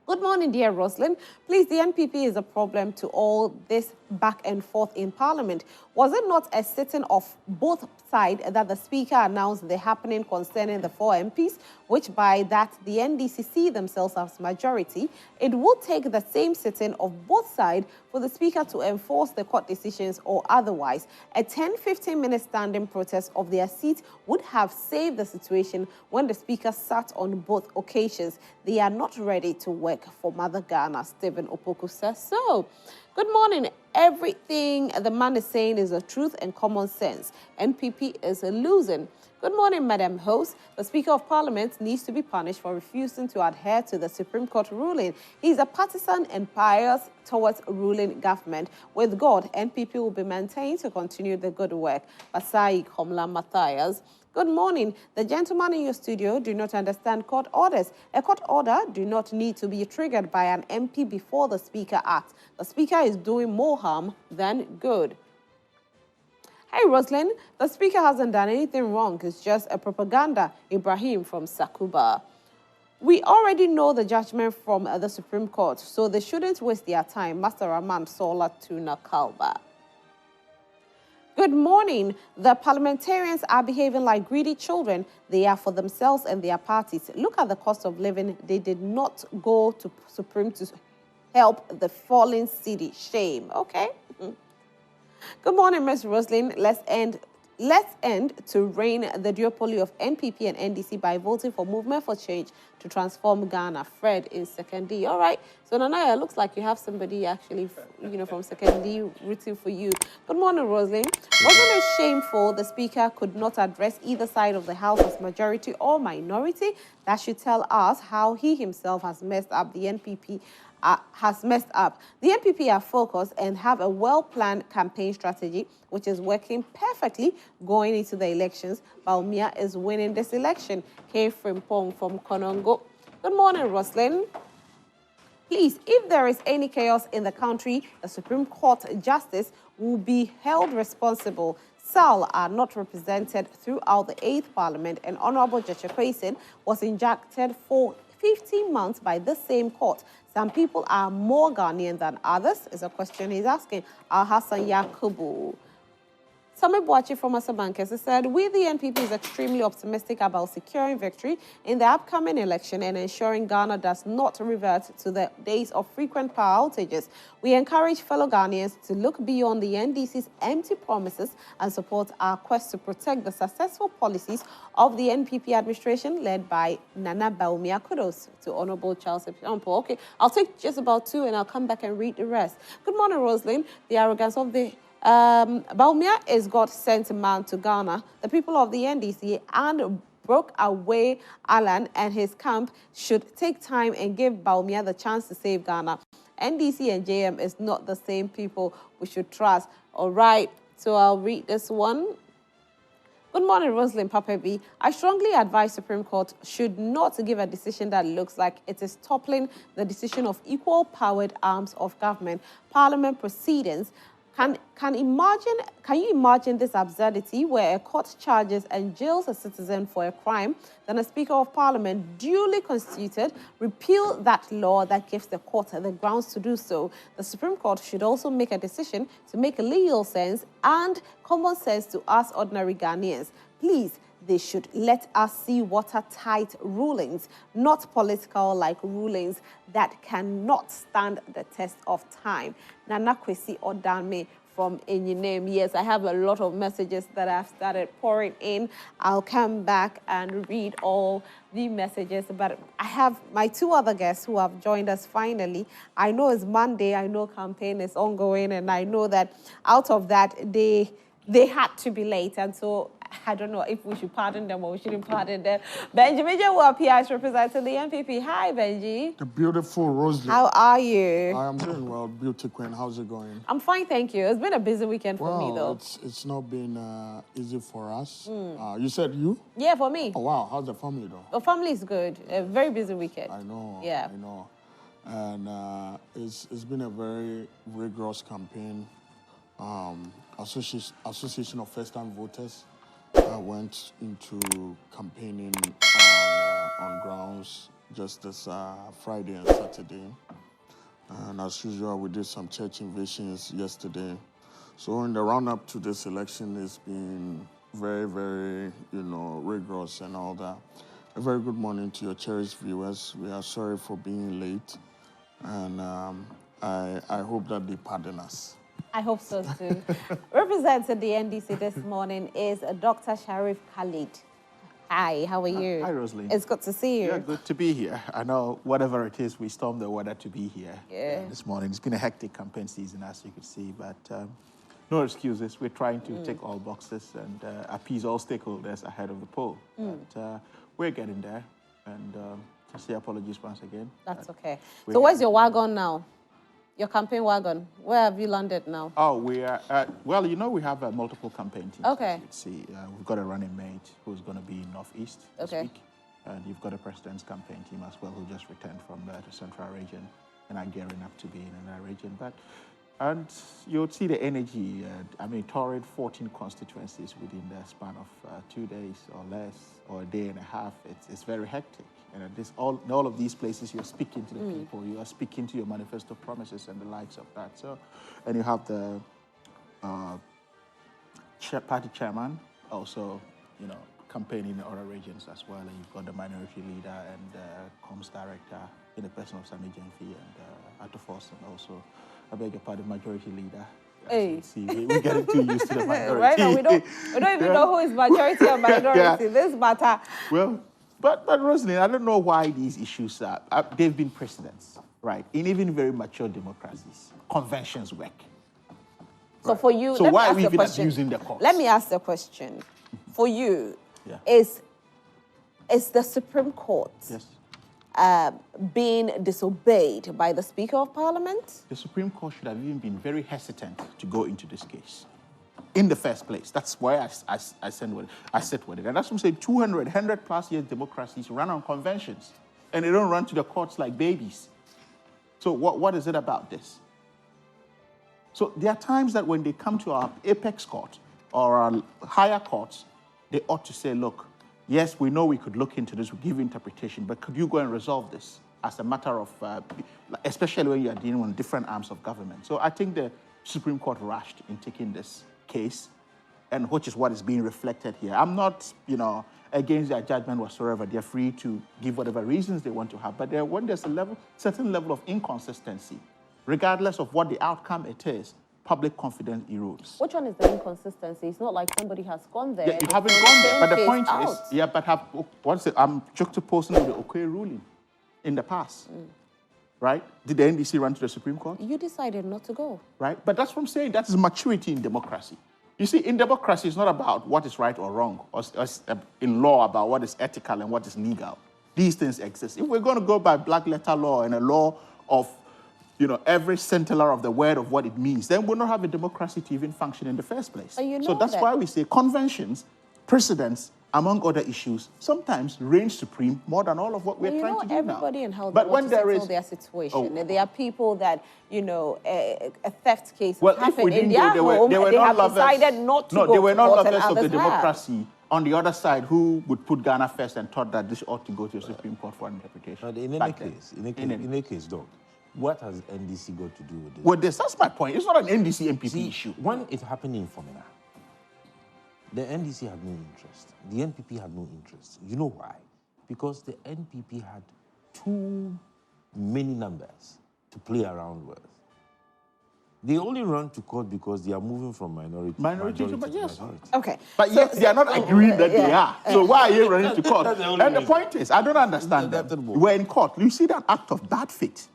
Good morning, dear Roslyn. Please, the NPP is a problem to all this back and forth in Parliament. Was it not a sitting of both sides that the Speaker announced the happening concerning the 4 MPs, which by that the NDC see themselves as majority? It will take the same sitting of both sides for the Speaker to enforce the court decisions or otherwise. A 10-15 minute standing protest of their seat would have saved the situation when the Speaker sat on both occasions. They are not ready to work for Mother Ghana, Stephen Opoku says so. Good morning. Everything the man is saying is the truth and common sense. NPP is losing. Good morning, Madam Host. The Speaker of Parliament needs to be punished for refusing to adhere to the Supreme Court ruling. He is a partisan and biased towards ruling government. With God, NPP will be maintained to continue the good work. Pasai Komla Matthias. Good morning. The gentleman in your studio do not understand court orders. A court order do not need to be triggered by an MP before the Speaker acts. The Speaker is doing more harm than good. Hey, Roslyn, the Speaker hasn't done anything wrong. It's just a propaganda. Ibrahim from Sakuba. We already know the judgment from the Supreme Court, so they shouldn't waste their time. Master Rahman Sola Tuna Kalba. Good morning. The parliamentarians are behaving like greedy children. They are for themselves and their parties. Look at the cost of living. They did not go to Supreme to help the fallen city. Shame. Okay. Good morning, Ms. Roslyn. Let's end to reign the duopoly of NPP and NDC by voting for Movement for Change to transform Ghana. Fred in 2nd D. All right. So, Nana Yaw, looks like you have somebody actually, from 2nd D rooting for you. Good morning, Roslyn. Wasn't it shameful the Speaker could not address either side of the House as majority or minority? That should tell us how he himself has messed up the NPP. The NPP are focused and have a well-planned campaign strategy, which is working perfectly going into the elections. Baumia is winning this election. K. Frimpong from Konongo. Good morning, Roslyn. Please, if there is any chaos in the country, the Supreme Court justice will be held responsible. SAL are not represented throughout the 8th Parliament, and Honorable Jeche was injected for 15 months by the same court. Some people are more Ghanaian than others, is a question he's asking. Al-Hassan Yakubu. Sami Boachi from Asabankes said, we, the NPP, is extremely optimistic about securing victory in the upcoming election and ensuring Ghana does not revert to the days of frequent power outages. We encourage fellow Ghanaians to look beyond the NDC's empty promises and support our quest to protect the successful policies of the NPP administration led by Nana Baumia. Kudos to Honorable Charles Epionpo. Okay, I'll take just about 2 and I'll come back and read the rest. Good morning, Roslyn. The arrogance of the Baumia is God sent man to Ghana. The people of the NDC and broke away Alan and his camp should take time and give Baumia the chance to save Ghana. NDC and JM is not the same people we should trust. All right, so I'll read this one. Good morning, Rosalind Papebi. I strongly advise Supreme Court should not give a decision that looks like it is toppling the decision of equal-powered arms of government. Parliament proceedings. Can you imagine this absurdity where a court charges and jails a citizen for a crime, then a Speaker of Parliament duly constituted repeal that law that gives the court the grounds to do so? The Supreme Court should also make a decision to make legal sense and common sense to us ordinary Ghanaians. Please, they should let us see watertight rulings, not political-like rulings that cannot stand the test of time. Nana Kwesi Odanme from Enyinem. Yes, I have a lot of messages that I've started pouring in. I'll come back and read all the messages, but I have my 2 other guests who have joined us finally. I know it's Monday, I know campaign is ongoing, and I know that out of that, they had to be late, and so I don't know if we should pardon them or we shouldn't pardon them. Benjamin Jawapia is representing the NPP. Hi, Benji. The beautiful Rosalie. How are you? I am doing well, Beauty Queen. How's it going? I'm fine, thank you. It's been a busy weekend for me, though. It's not been easy for us. You said you? Yeah, for me. Oh, wow. How's the family, though? The family is good. A very busy weekend. I know. Yeah. I know. And it's been a very rigorous campaign. Association of First-Time Voters went into campaigning on grounds just this Friday and Saturday. And as usual, we did some church invasions yesterday. So in the run-up to this election, it's been very, very, rigorous and all that. A very good morning to your cherished viewers. We are sorry for being late. And I hope that they pardon us. I hope so too. Representing the NDC this morning is Dr. Sharif Khalid. Hi, how are you? Hi, Rosalie. It's good to see you. Yeah, good to be here. I know whatever it is, we stormed the weather to be here this morning. It's been a hectic campaign season, as you can see, but no excuses. We're trying to tick all boxes and appease all stakeholders ahead of the poll. But we're getting there, and just say apologies once again. That's okay. So where's your wagon now? Your campaign wagon? Where have you landed now? Oh, we are, well, we have multiple campaign teams. Okay. As you can see, we've got a running mate who's going to be in Northeast this week. And you've got a president's campaign team as well who just returned from the Central region and are gearing up to be in that region. And you'll see the energy. torrid 14 constituencies within the span of 2 days or less, or a day and a half. It's very hectic. And all of these places, you're speaking to the people, you are speaking to your manifesto promises and the likes of that. So, and you have the party chairman also, campaigning in other regions as well. And you've got the minority leader and comms director in the person of Sami Jenfi and Atto Forson also. I beg your pardon, majority leader. Hey. See, we're getting too used to the minority. Right now, we don't even know who is majority or minority. This matter. Well, but Rosalind, I don't know why these issues they've been precedents, right? In even very mature democracies, conventions work. So for you, so why are we even abusing the courts? Let me ask the question. For you, is the Supreme Court being disobeyed by the Speaker of Parliament? The Supreme Court should have even been very hesitant to go into this case in the first place. That's why I sit with it. And that's what I'm saying, 100 plus years democracies run on conventions, and they don't run to the courts like babies. So what is it about this? So there are times that when they come to our apex court or our higher courts, they ought to say, look, yes, we know we could look into this, we give interpretation, but could you go and resolve this as a matter of, especially when you are dealing with different arms of government. So I think the Supreme Court rushed in taking this case, and which is what is being reflected here. I'm not, against their judgment whatsoever. They're free to give whatever reasons they want to have, but when there's a certain level of inconsistency, regardless of what the outcome it is, public confidence erodes. Which one is the inconsistency? It's not like somebody has gone there. Yeah, you haven't gone there, but the point is, I'm juxtaposing with the OK ruling in the past, right? Did the NDC run to the Supreme Court? You decided not to go. Right, but that's what I'm saying. That is maturity in democracy. You see, in democracy, it's not about what is right or wrong, or in law about what is ethical and what is legal. These things exist. If we're going to go by black letter law and a law of every scintilla of the word of what it means, then we'll not have a democracy to even function in the first place. So that's why we say conventions, precedents, among other issues, sometimes reign supreme more than all of what we're trying to do everybody now. in how But they when want to there settle is their situation, there are people that, a theft case well, happened in their home, and they have decided not to go. No, they were not lovers lovers of the democracy on the other side who would put Ghana first and thought that this ought to go to the Supreme Court for an interpretation. In any case, Doc, what has NDC got to do with this? Well, that's my point. It's not an NDC MPP issue. When it happened in Fomena, the NDC had no interest. The NPP had no interest. You know why? Because the NPP had too many numbers to play around with. They only run to court because they are moving from minority to majority. Okay. But yet they are not agreeing that they are. So why are you running to court? And the point is, I don't understand that. We're in court. You see that act of bad faith,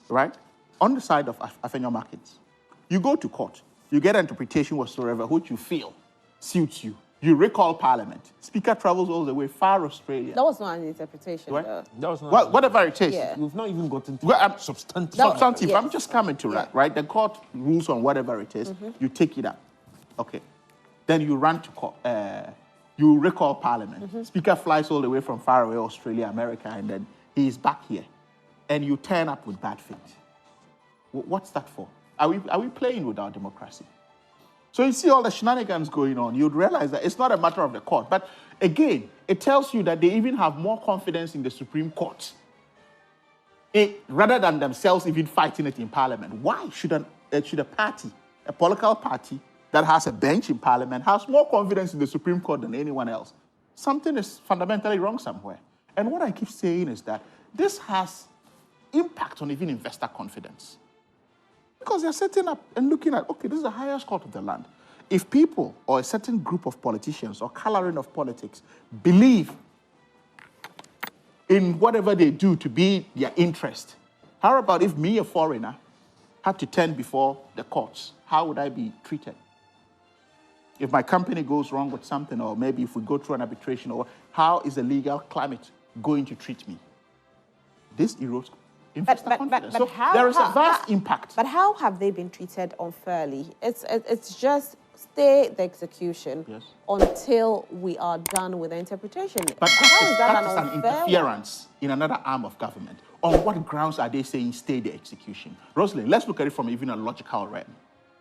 right? On the side of Afenyo Markets. You go to court. You get an interpretation whatsoever which you feel suits you. You recall Parliament. Speaker travels all the way far Australia. That was not an interpretation, Right? though. That was not Well, whatever it is. Yeah. We've not even gotten to Well, substantive. Substantive. yes. I'm just coming to that, Yeah. right? The court rules on whatever it is. You take it up. Okay. Then you run to court. You recall Parliament. Speaker flies all the way from far away Australia, America, and then he is back here. And you turn up with bad faith. What's that for? Are we playing with our democracy? So you see all the shenanigans going on, you'd realize that it's not a matter of the court. But again, it tells you that they even have more confidence in the Supreme Court rather than themselves even fighting it in Parliament. Why should a party, a political party that has a bench in Parliament, has more confidence in the Supreme Court than anyone else? Something is fundamentally wrong somewhere. And what I keep saying is that this has impact on even investor confidence. Because they're setting up and looking at, okay, this is the highest court of the land. If people or a certain group of politicians or coloring of politics believe in whatever they do to be their interest, how about if me, a foreigner, had to stand before the courts? How would I be treated? If my company goes wrong with something, or maybe if we go through an arbitration, or how is the legal climate going to treat me? This erodes investor confidence. So there is a vast impact. But how have they been treated unfairly? It's just stay the execution until we are done with the interpretation. But how is that is an an unfair interference in another arm of government. On what grounds are they saying stay the execution? Rosalind, let's look at it from even a logical realm,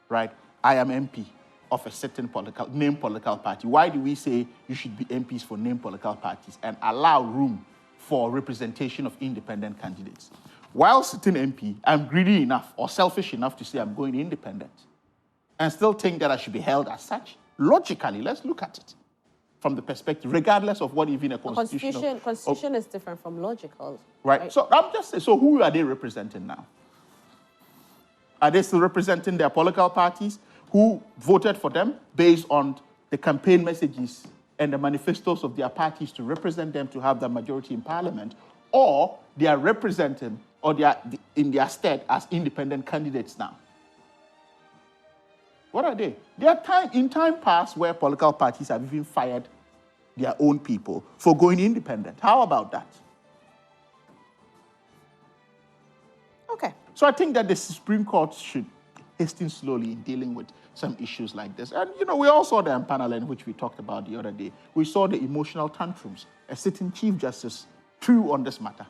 right? I am MP of a certain named political party. Why do we say you should be MPs for named political parties and allow room for representation of independent candidates? While sitting MP, I'm greedy enough or selfish enough to say I'm going independent and still think that I should be held as such. Logically, let's look at it from the perspective, regardless of what even a constitution... Constitution is different from logical. Right. So I'm just saying, so who are they representing now? Are they still representing their political parties who voted for them based on the campaign messages and the manifestos of their parties to represent them to have the majority in Parliament? Or they are representing, or they are in their stead as independent candidates now? What are they? There are in time past where political parties have even fired their own people for going independent. How about that? Okay. So I think that the Supreme Court should hasten slowly in dealing with some issues like this. And, we all saw the empanelment, which we talked about the other day. We saw the emotional tantrums a sitting Chief Justice threw on this matter.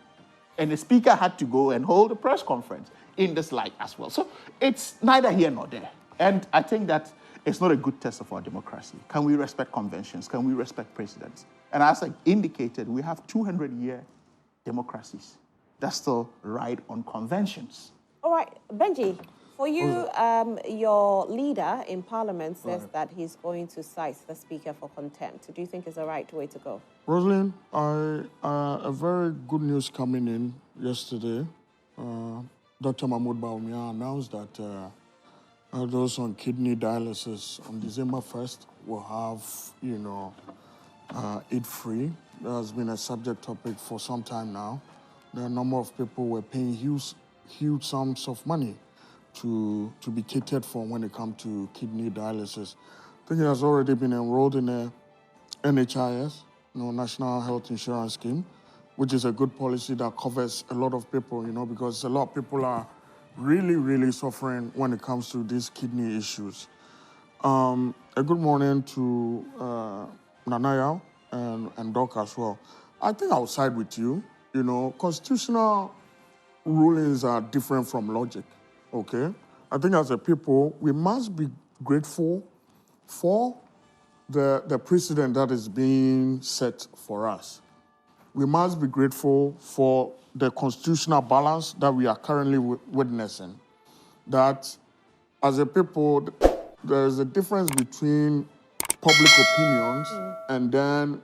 And the Speaker had to go and hold a press conference in this light as well. So it's neither here nor there. And I think that it's not a good test of our democracy. Can we respect conventions? Can we respect precedents? And as I indicated, we have 200-year democracies that still ride on conventions. All right, Benji, for you, your leader in Parliament says that he's going to cite the Speaker for contempt. Do you think it's the right way to go? Rosalind, a very good news coming in yesterday. Dr. Mahmoud Bawumia announced that those on kidney dialysis on December 1st will have, it free. That has been a subject topic for some time now. There are a number of people were paying huge sums of money to be catered for when it comes to kidney dialysis. I think it has already been enrolled in a NHIS, National Health Insurance Scheme, which is a good policy that covers a lot of people, because a lot of people are really suffering when it comes to these kidney issues. A good morning to Nana Yaw and Doc as well. I think I'll side with you. Constitutional rulings are different from logic, okay? I think as a people, we must be grateful for the precedent that is being set for us. We must be grateful for the constitutional balance that we are currently witnessing. That as a people, there is a difference between public opinions and then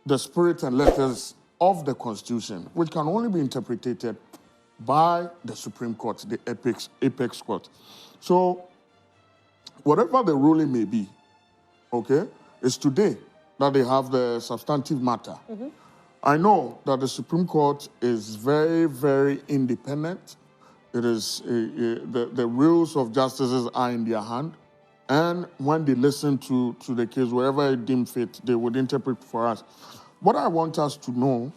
the spirit and letters of the Constitution, which can only be interpreted by the Supreme Court, the apex court. So whatever the ruling may be, okay, it's today that they have the substantive matter. I know that the Supreme Court is very independent. It is the rules of justices are in their hand, And when they listen to the case, wherever it deemed fit, they would interpret for us. What I want us to know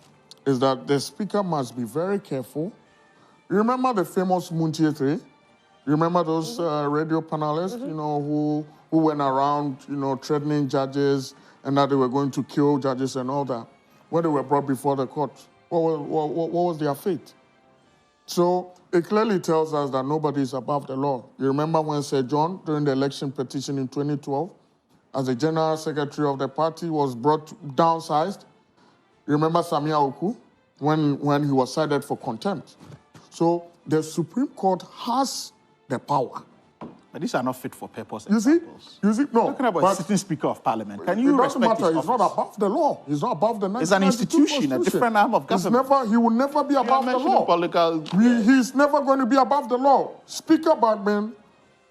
is that the speaker must be very careful. You remember the famous Muntie 3? You remember those radio panelists, you know, who went around, you know, threatening judges and that they were going to kill judges and all that? When they were brought before the court, what was their fate? So it clearly tells us that nobody is above the law. You remember when Sir John, during the election petition in 2012, as the general secretary of the party, was brought downsized? You remember Samia Oku, when he was cited for contempt? So the Supreme Court has the power. But these are not fit for purpose. You see? No. Talking about sitting Speaker of Parliament. Can you it doesn't respect matter. his He's not office? above the law. He's not above the 1992 It's an institution, a different arm of government. He will never be above the law. He's never going to be above the law. Speaker Bagbin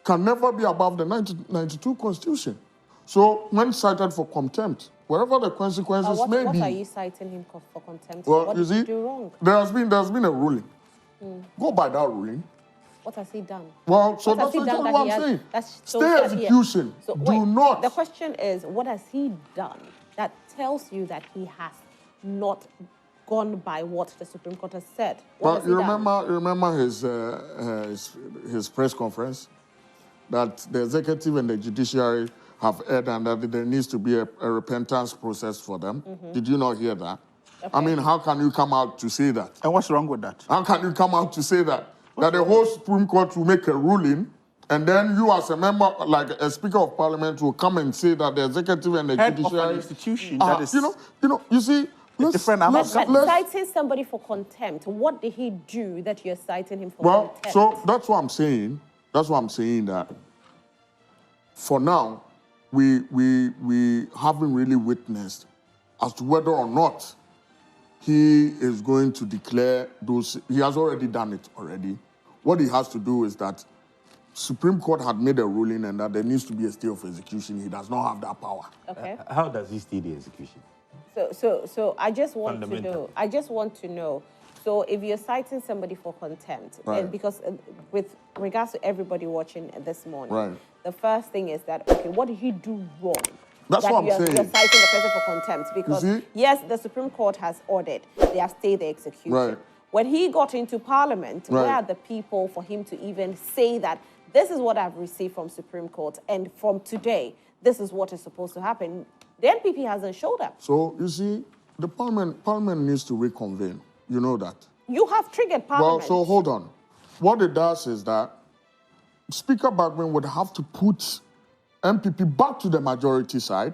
can never be above the 1992 Constitution. So when cited for contempt, whatever the consequences may be... What are you citing him for contempt? Well, what you did see, he do wrong? There's been a ruling. Go by that ruling. What has he done? Well, so that's exactly what I'm saying. Stay execution. So do not. The question is, what has he done that tells you that he has not gone by what the Supreme Court has said? But you remember his press conference that the executive and the judiciary have aired and that there needs to be a repentance process for them. Did you not hear that? Okay. I mean, how can you come out to say that? And what's wrong with that? How can you come out to say that? That the whole Supreme Court will make a ruling, and then you as a member, like a Speaker of Parliament, will come and say that the executive and the judiciary... of an institution that is... You see... But citing somebody for contempt, what did he do that you're citing him for contempt? So that's what I'm saying. That's what I'm saying, that for now, we haven't really witnessed as to whether or not he is going to declare those... He has already done it already. What he has to do is that Supreme Court had made a ruling and that there needs to be a stay of execution. He does not have that power. Okay. How does he stay the execution? So I just want to know. I just want to know. So if you're citing somebody for contempt, right. and because with regards to everybody watching this morning, right. the first thing is that, okay, what did he do wrong? That's what I'm saying. You're citing the person for contempt because, yes, the Supreme Court has ordered they have stayed the execution. Right. When he got into Parliament, where are the people for him to even say that this is what I've received from Supreme Court and from today, this is what is supposed to happen? The NPP hasn't showed up. So, you see, the Parliament needs to reconvene. You know that. You have triggered Parliament. Well, so hold on. What it does is that Speaker Bagbin would have to put MPP back to the majority side.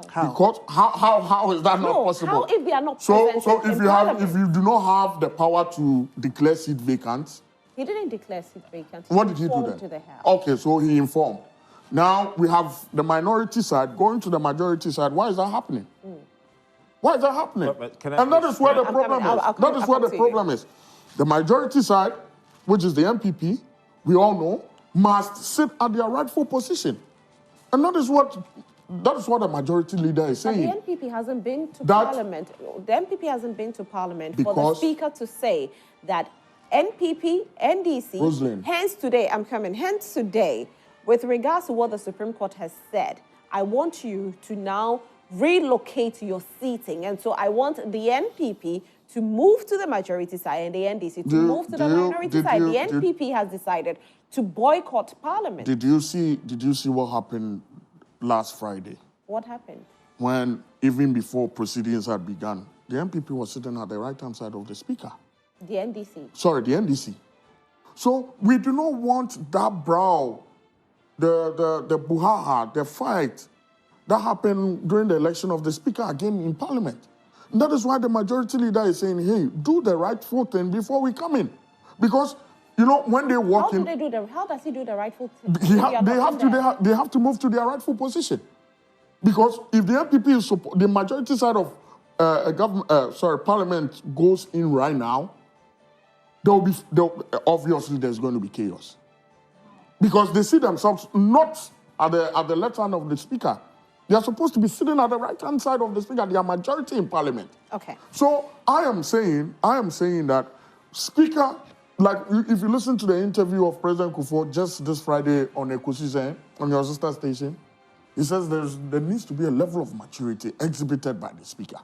How? Because how is that not possible? How if they are not present if you do not have the power to declare seat vacant? He didn't declare seat vacant. What did he do then? To the House. Okay, so he informed. Now we have the minority side going to the majority side. Why is that happening? Why is that happening? And that is where the problem is. That is where the problem is. The majority side, which is the MPP, we all know, must sit at their rightful position. And that is what the majority leader is saying. But the NPP hasn't been to Parliament. The NPP hasn't been to Parliament for the Speaker to say that NPP, NDC, Rosalind. hence today, with regards to what the Supreme Court has said, I want you to now relocate your seating. And so I want the NPP to move to the majority side and the NDC to move to the minority side. The NPP has decided to boycott Parliament. Did you see what happened last Friday? What happened? When, even before proceedings had begun, the NPP was sitting at the right-hand side of the Speaker. The NDC. Sorry, the NDC. So we do not want that brawl, the buhaha, the fight that happened during the election of the Speaker again in Parliament. And that is why the majority leader is saying, hey, do the rightful thing before we come in. Because, you know, when they walk in... How does he do the rightful thing? They have to move to their rightful position. Because if the NPP is the majority side of Parliament goes in right now, obviously there's going to be chaos. Because they see themselves not at the left hand of the Speaker. They are supposed to be sitting at the right-hand side of the Speaker. They are majority in Parliament. Okay. So I am saying that the like, if you listen to the interview of President Kufuor just this Friday on Ekosizen, on your sister station, he says there needs to be a level of maturity exhibited by the speaker.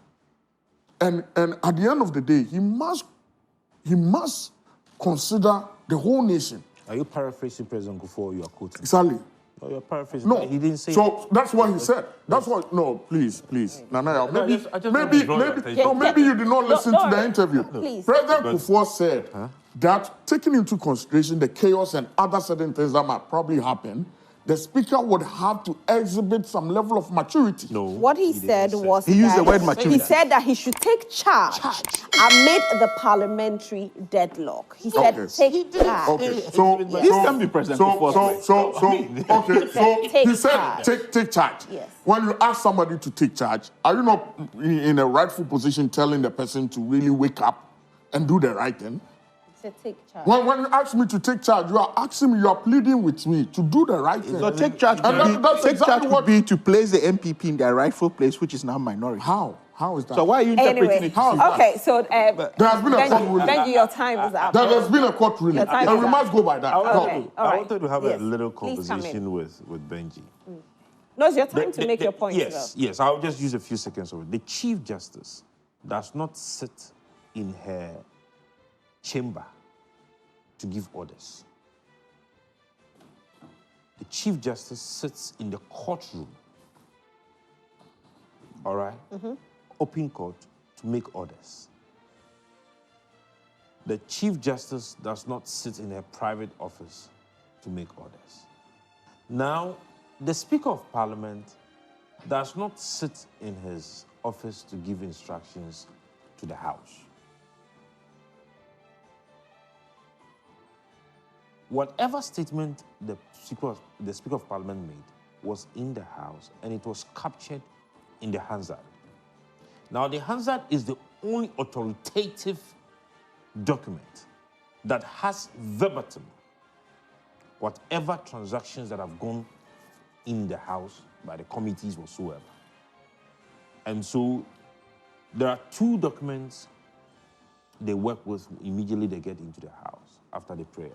And at the end of the day, he must consider the whole nation. Are you paraphrasing President Kufuor or you are quoting? Exactly. No, you're paraphrasing. No, He didn't say so that's what he said. That's what. No, please, Nana Yaw. Maybe you did not listen to the interview. Please. President Kufuor said that taking into consideration the chaos and other certain things that might probably happen, the speaker would have to exhibit some level of maturity. No. What he said was He used that the word maturity. He said that he should take charge amid the parliamentary deadlock. He said, Okay. take charge. Okay, so This can be President Kufuor's he said take charge. Yes. When you ask somebody to take charge, are you not in a rightful position telling the person to really wake up and do the right thing? He said, take charge. When you ask me to take charge, you are asking me, you are pleading with me to do the right thing. So take charge would be to place the MPP in their rightful place, which is now minority. How? How is that? So why are you interpreting Anyway, it? How is that? okay, so There has been a court ruling. Benji, your time is up. There has been a court ruling, Your time and is we up. must go by that. Okay. Go. All I right. wanted to have Yes. a little Please come in. conversation with Benji. No, it's your time to make your point. Yes, I'll just use a few seconds of it. The Chief Justice does not sit in her chamber to give orders. The Chief Justice sits in the courtroom, all right? Open court to make orders. The Chief Justice does not sit in a private office to make orders. Now, the Speaker of Parliament does not sit in his office to give instructions to the House. Whatever statement the Speaker of Parliament made was in the House, and it was captured in the Hansard. Now, the Hansard is the only authoritative document that has verbatim whatever transactions that have gone in the House by the committees whatsoever. And so there are two documents they work with immediately they get into the House after the prayers.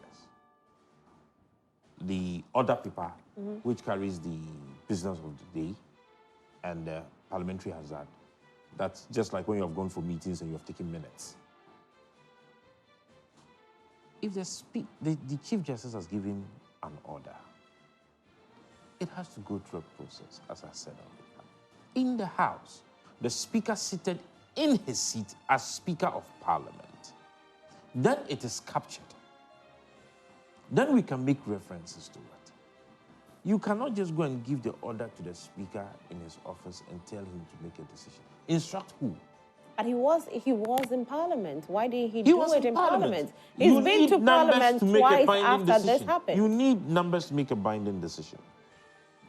The order paper, which carries the business of the day, and the parliamentary hazard. That's just like when you have gone for meetings and you have taken minutes. If the Chief Justice has given an order, it has to go through a process, as I said earlier. In the House, the Speaker seated in his seat as Speaker of Parliament. Then it is captured. Then we can make references to it. You cannot just go and give the order to the Speaker in his office and tell him to make a decision. Instruct who? But he was in Parliament. Why didn't he do was it in Parliament? He's You been need to numbers Parliament to make a twice binding after this decision. happened. You need numbers to make a binding decision.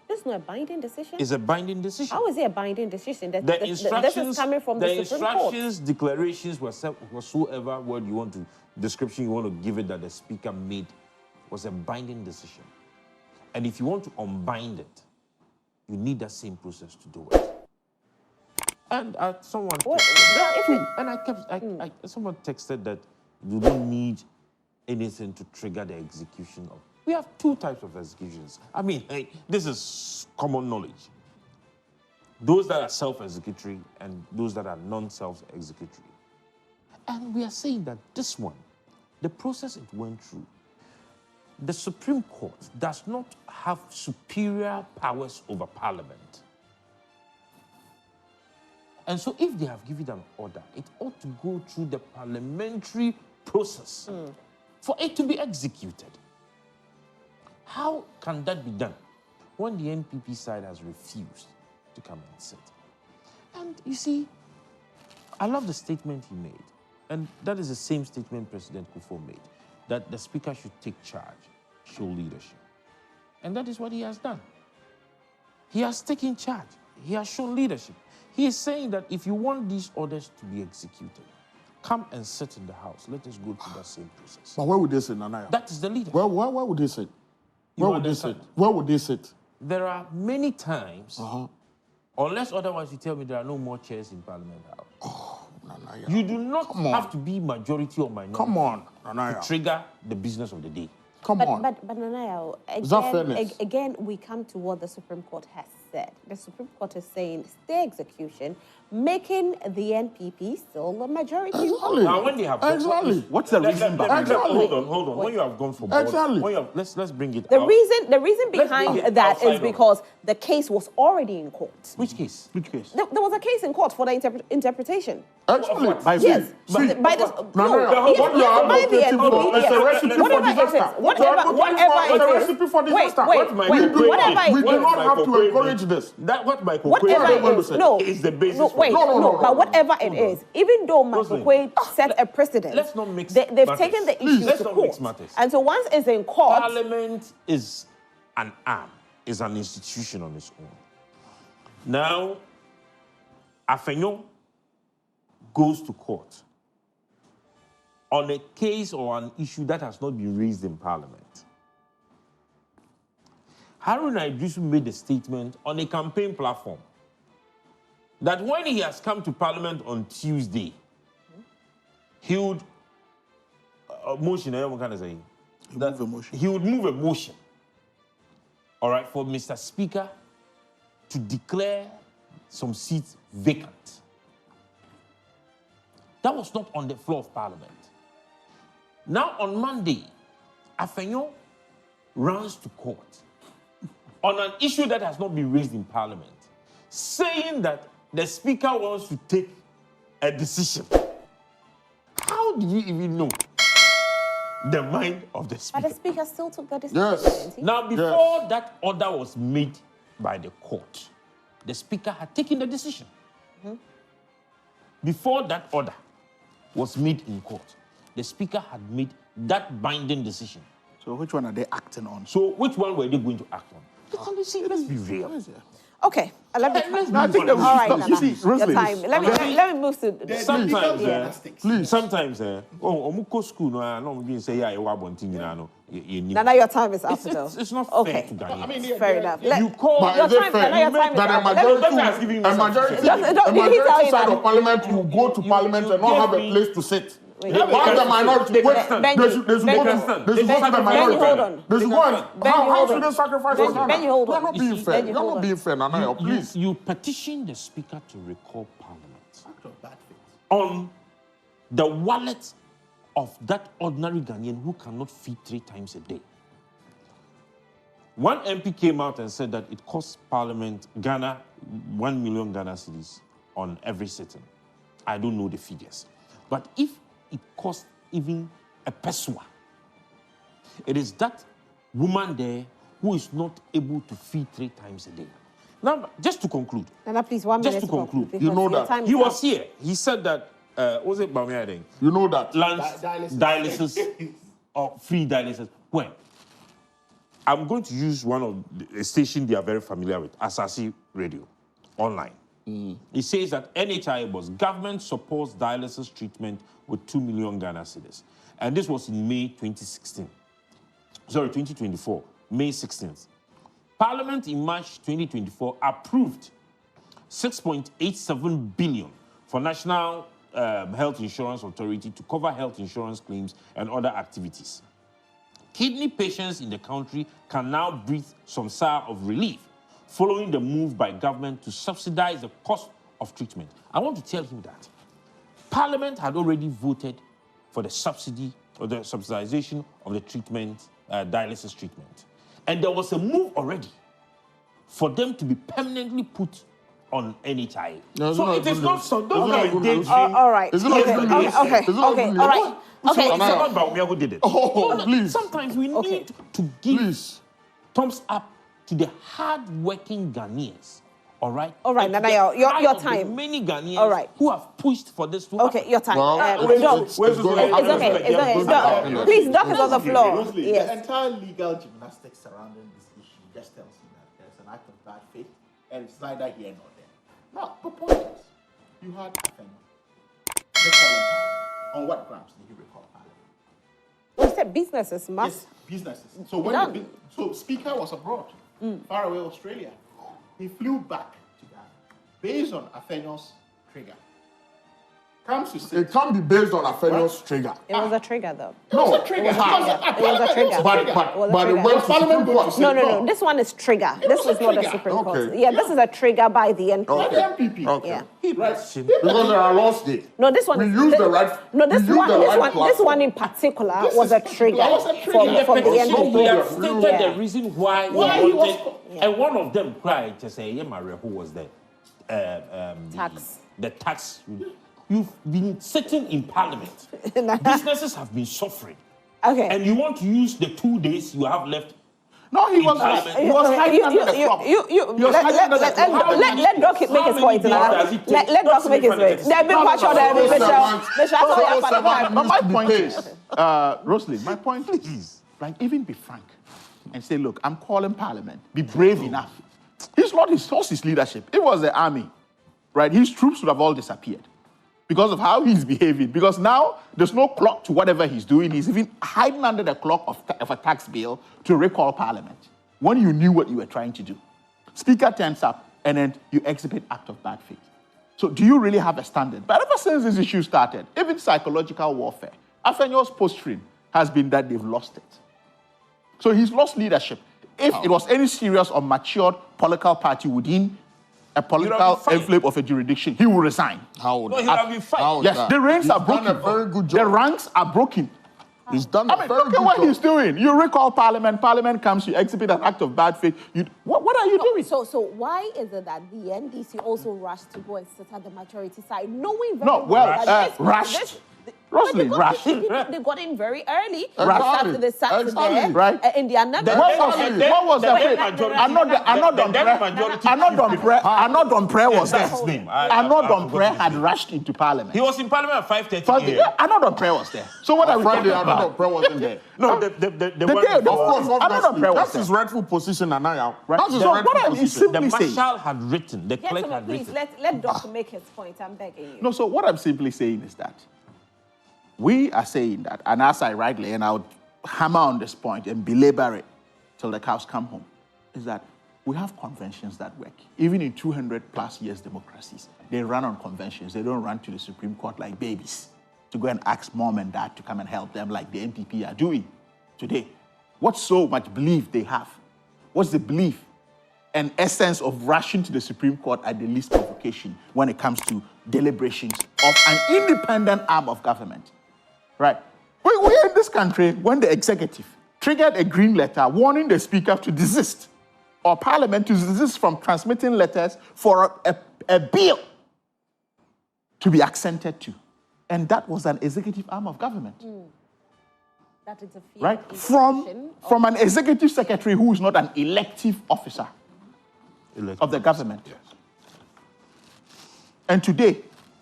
This is not a binding decision. It's a binding decision. How is it a binding decision? The instructions, this is coming from the Supreme Court. instructions, declarations, whatsoever word you want to, description you want to give it that the Speaker made was a binding decision. And if you want to unbind it, you need that same process to do it. And someone someone texted that you don't need anything to trigger the execution of. We have two types of executions. I mean, hey, this is common knowledge. Those that are self-executory and those that are non-self-executory. And we are saying that this one, the process it went through, the Supreme Court does not have superior powers over Parliament. And so if they have given an order, it ought to go through the parliamentary process for it to be executed. How can that be done when the NPP side has refused to come and sit? And you see, I love the statement he made. And that is the same statement President Kufuor made, that the Speaker should take charge, show leadership. And that is what he has done. He has taken charge. He has shown leadership. He is saying that if you want these orders to be executed, come and sit in the House. Let us go through that same process. But where would they sit, Nana Yaw? That is the leadership. Where would they sit? Where would they sit? Where would they sit? There are many times, unless otherwise you tell me there are no more chairs in Parliament House. Oh, Nana Yaw. You do not have to be majority or minority. Come on. Nana Yaw. to trigger the business of the day. Come on. But Nana Yaw, Is that fairness? again, we come to what the Supreme Court has said. The Supreme Court is saying stay execution, making the NPP still a majority. Exactly. Now, when they have Exactly. What's the reason behind Exactly. Hold on. When you have gone for board, Exactly. when you have, let's bring it The out. reason Let's bring behind it that outside is of- because the case was already in court. Which case? Which case? There was a case in court for the interpretation. Actually, By who? Yes, See, by the Nana Yaw, yes, what you are by the advocating for NPP, is a yes. recipe for Whatever it is, disaster. whatever It's a it is. recipe for Wait, disaster. wait, What my wait, co-creator- whatever it we is. do not my have to co-creator encourage did. this. That what my Whatever co-creator it is, no, is the basis. no, for wait, it. No. but whatever it is, even though Roslyn, Makwei set a precedent, let's not mix they've matters. taken the Please, issue let's to not court. mix matters. And so once it's in court, Parliament is an arm, is an institution on its own. Now, Afenyo goes to court on a case or an issue that has not been raised in Parliament. Haruna Idrisu made a statement on a campaign platform that when he has come to Parliament on Tuesday, he would motion, what can I say? Move a motion. He would move a motion, all right, for Mr. Speaker to declare some seats vacant. That was not on the floor of Parliament. Now, on Monday, Afenyo runs to court on an issue that has not been raised in Parliament, saying that the Speaker wants to take a decision. How do you even know the mind of the but Speaker? the speaker still took the decision. Yes. didn't he? Now, before that order was made by the court, the Speaker had taken the decision. Before that order was made in court, the Speaker had made that binding decision. So which one are they acting on? So, which one were they going to act on? Let's be real. Okay, let me. I think that we All should right, stop. Nana. You see, Your Rosalie, time. Let me move to. Sometimes, omuko school no, I don't mean say yeah, you want one thing, you know, Nana, your time is up though. it's not Okay. fair to Ghanaians. I mean, Fair enough. you call But your is it time, fair Nana, your time is that a up. majority side of Parliament will go to Parliament and not have a place to sit? Why the minority? Wait, they should go to the minority. hold on. They should go and how should they sacrifice Benji, on Benji, hold You're on. not being fair. Benji, You're hold not on. being fair, Nana Yaw, please. You petition the Speaker to recall Parliament Act of bad faith. on the wallet of that ordinary Ghanaian who cannot feed 3 times a day. One MP came out and said that it costs Parliament, Ghana, 1 million Ghana cedis on every sitting. I don't know the figures. But if it costs even a peswa, it is that woman there who is not able to feed 3 times a day. Now, just to conclude, Nana, please, 1 minute Just to conclude, because you know your that time is he up. was here. He said that, was it Bamiadeng? You know that. Dialysis or free dialysis. Well, I'm going to use one of the station they are very familiar with, Asasi Radio, online. It says that NHI was government supports dialysis treatment with 2 million Ghana cedis. And this was in May 2016. Sorry, 2024, May 16th. Parliament in March 2024 approved 6.87 billion for National Health Insurance Authority to cover health insurance claims and other activities. Kidney patients in the country can now breathe some sigh of relief following the move by government to subsidize the cost of treatment. I want to tell him that Parliament had already voted for the subsidy or the subsidization of the treatment, dialysis treatment. And there was a move already for them to be permanently put on NHI. No, So it's it is not not so good don't news. get It's not good daydream. news. All right. Is it not Okay. good Okay. news? Okay. Is it not Okay. good All news? right. Okay. It's not about Bawumia who did it. Oh, please. Sometimes we Okay. need to give Please. thumbs up to the hard-working Ghanaians. All right. All right, And to Nana the Yaw, your pride of the time. Many Ghanaians All right. who have pushed for this to Okay, happen. your time. Well, Doc, it's going to it's happen. okay. It's okay. It's going to happen. Doc, please, Doc is on the floor. Rosalie, Yes. the entire legal gymnastics surrounding this issue just tells you that there's an act of bad faith, and it's neither here nor there. Now, the point is, you had Afenyo recalling Parliament. On what grounds did he recall Parliament? We said businesses must. Yes, businesses. So when Done. so Speaker was abroad, far away Australia. He flew back to Ghana based on Afenyo's trigger. comes to sit. It can't be based on Afenyo's trigger. It was a trigger, though. No, It was a trigger. It was a trigger. But it went to Supreme Court. No. This one is trigger. This was a is not the trigger. Supreme Court. Okay. Yeah, this is a trigger by the NPP. By the MPP. Okay. Yeah. Because there are laws there. No, this one. We is, use thi- the right. No, this we use one. the This right one. This platform. one in particular was a trigger was a trigger. from the Petition, NPP. they have Yeah. stated the reason why Why he he was- wanted, and one of them cried to say, "Yeah, Maria, who was there? Tax. The tax. You've been sitting in Parliament. Businesses have been suffering, Okay. and you want to use the 2 days you have left." No, he was Parliament. hiding under the clock. He was hiding under the clock. Let Doc make his point. Let Doc make his point. They've been partial there. But my point is, Rosalind, my point is, like, even be frank and say, look, I'm calling Parliament. Be brave enough. He's not his leadership. It was the army, right? His troops would have all disappeared because of how he's behaving. Because now there's no clock to whatever he's doing. He's even hiding under the clock of a tax bill to recall Parliament when you knew what you were trying to do. Speaker turns up and then you exhibit act of bad faith. So do you really have a standard? But ever since this issue started, even psychological warfare, Afenyo's posturing has been that they've lost it. So he's lost leadership. If it was any serious or matured political party within a political fired. envelope of a jurisdiction, he will resign. How would No, he that? would have been fired. How would Yes, that? the ranks He's are done broken. a very good The job. ranks are broken. He's done I a mean, very look good at what job. he's doing. You recall Parliament, Parliament comes, you exhibit an act of bad faith. What are you doing? So why is it that the NDC also rushed to go and sit at the majority side, knowing very No, well well, that rushed. But Rosalind, rushed. They got in very early. Exactly. They sat Exactly. there Right. in their number. What was the dead wait? majority- Anodon Prayer was there. That's his name. Anodon Prayer had rushed into Parliament. He was in Parliament at 5:30 But a.m. yeah, Anodon Prayer was there. So what are we Friday, talking I don't know, about? prayer wasn't there. No, the The one day- Of course, Another obviously. prayer was That's there. his rightful position, Nana Yaw. Right. That's his So rightful what I'm position. simply the saying. marshal had written, the clerk Gentlemen, had please written. let Doc make his point. I'm begging you. No, so what I'm simply saying is that we are saying that, and as I rightly, and I'll hammer on this point and belabor it till the cows come home, is that we have conventions that work. Even in 200 plus years democracies, they run on conventions. They don't run to the Supreme Court like babies to go and ask mom and dad to come and help them like the MPP are doing today. What so much belief they have? What's the belief and essence of rushing to the Supreme Court at the least provocation when it comes to deliberations of an independent arm of government? Right? We're in this country when the executive triggered a green letter warning the speaker to desist, or parliament to desist from transmitting letters for a bill to be accented to. And that was an executive arm of government. That interfered Right? in the From decision an executive secretary who is not an elective officer of the government. And today,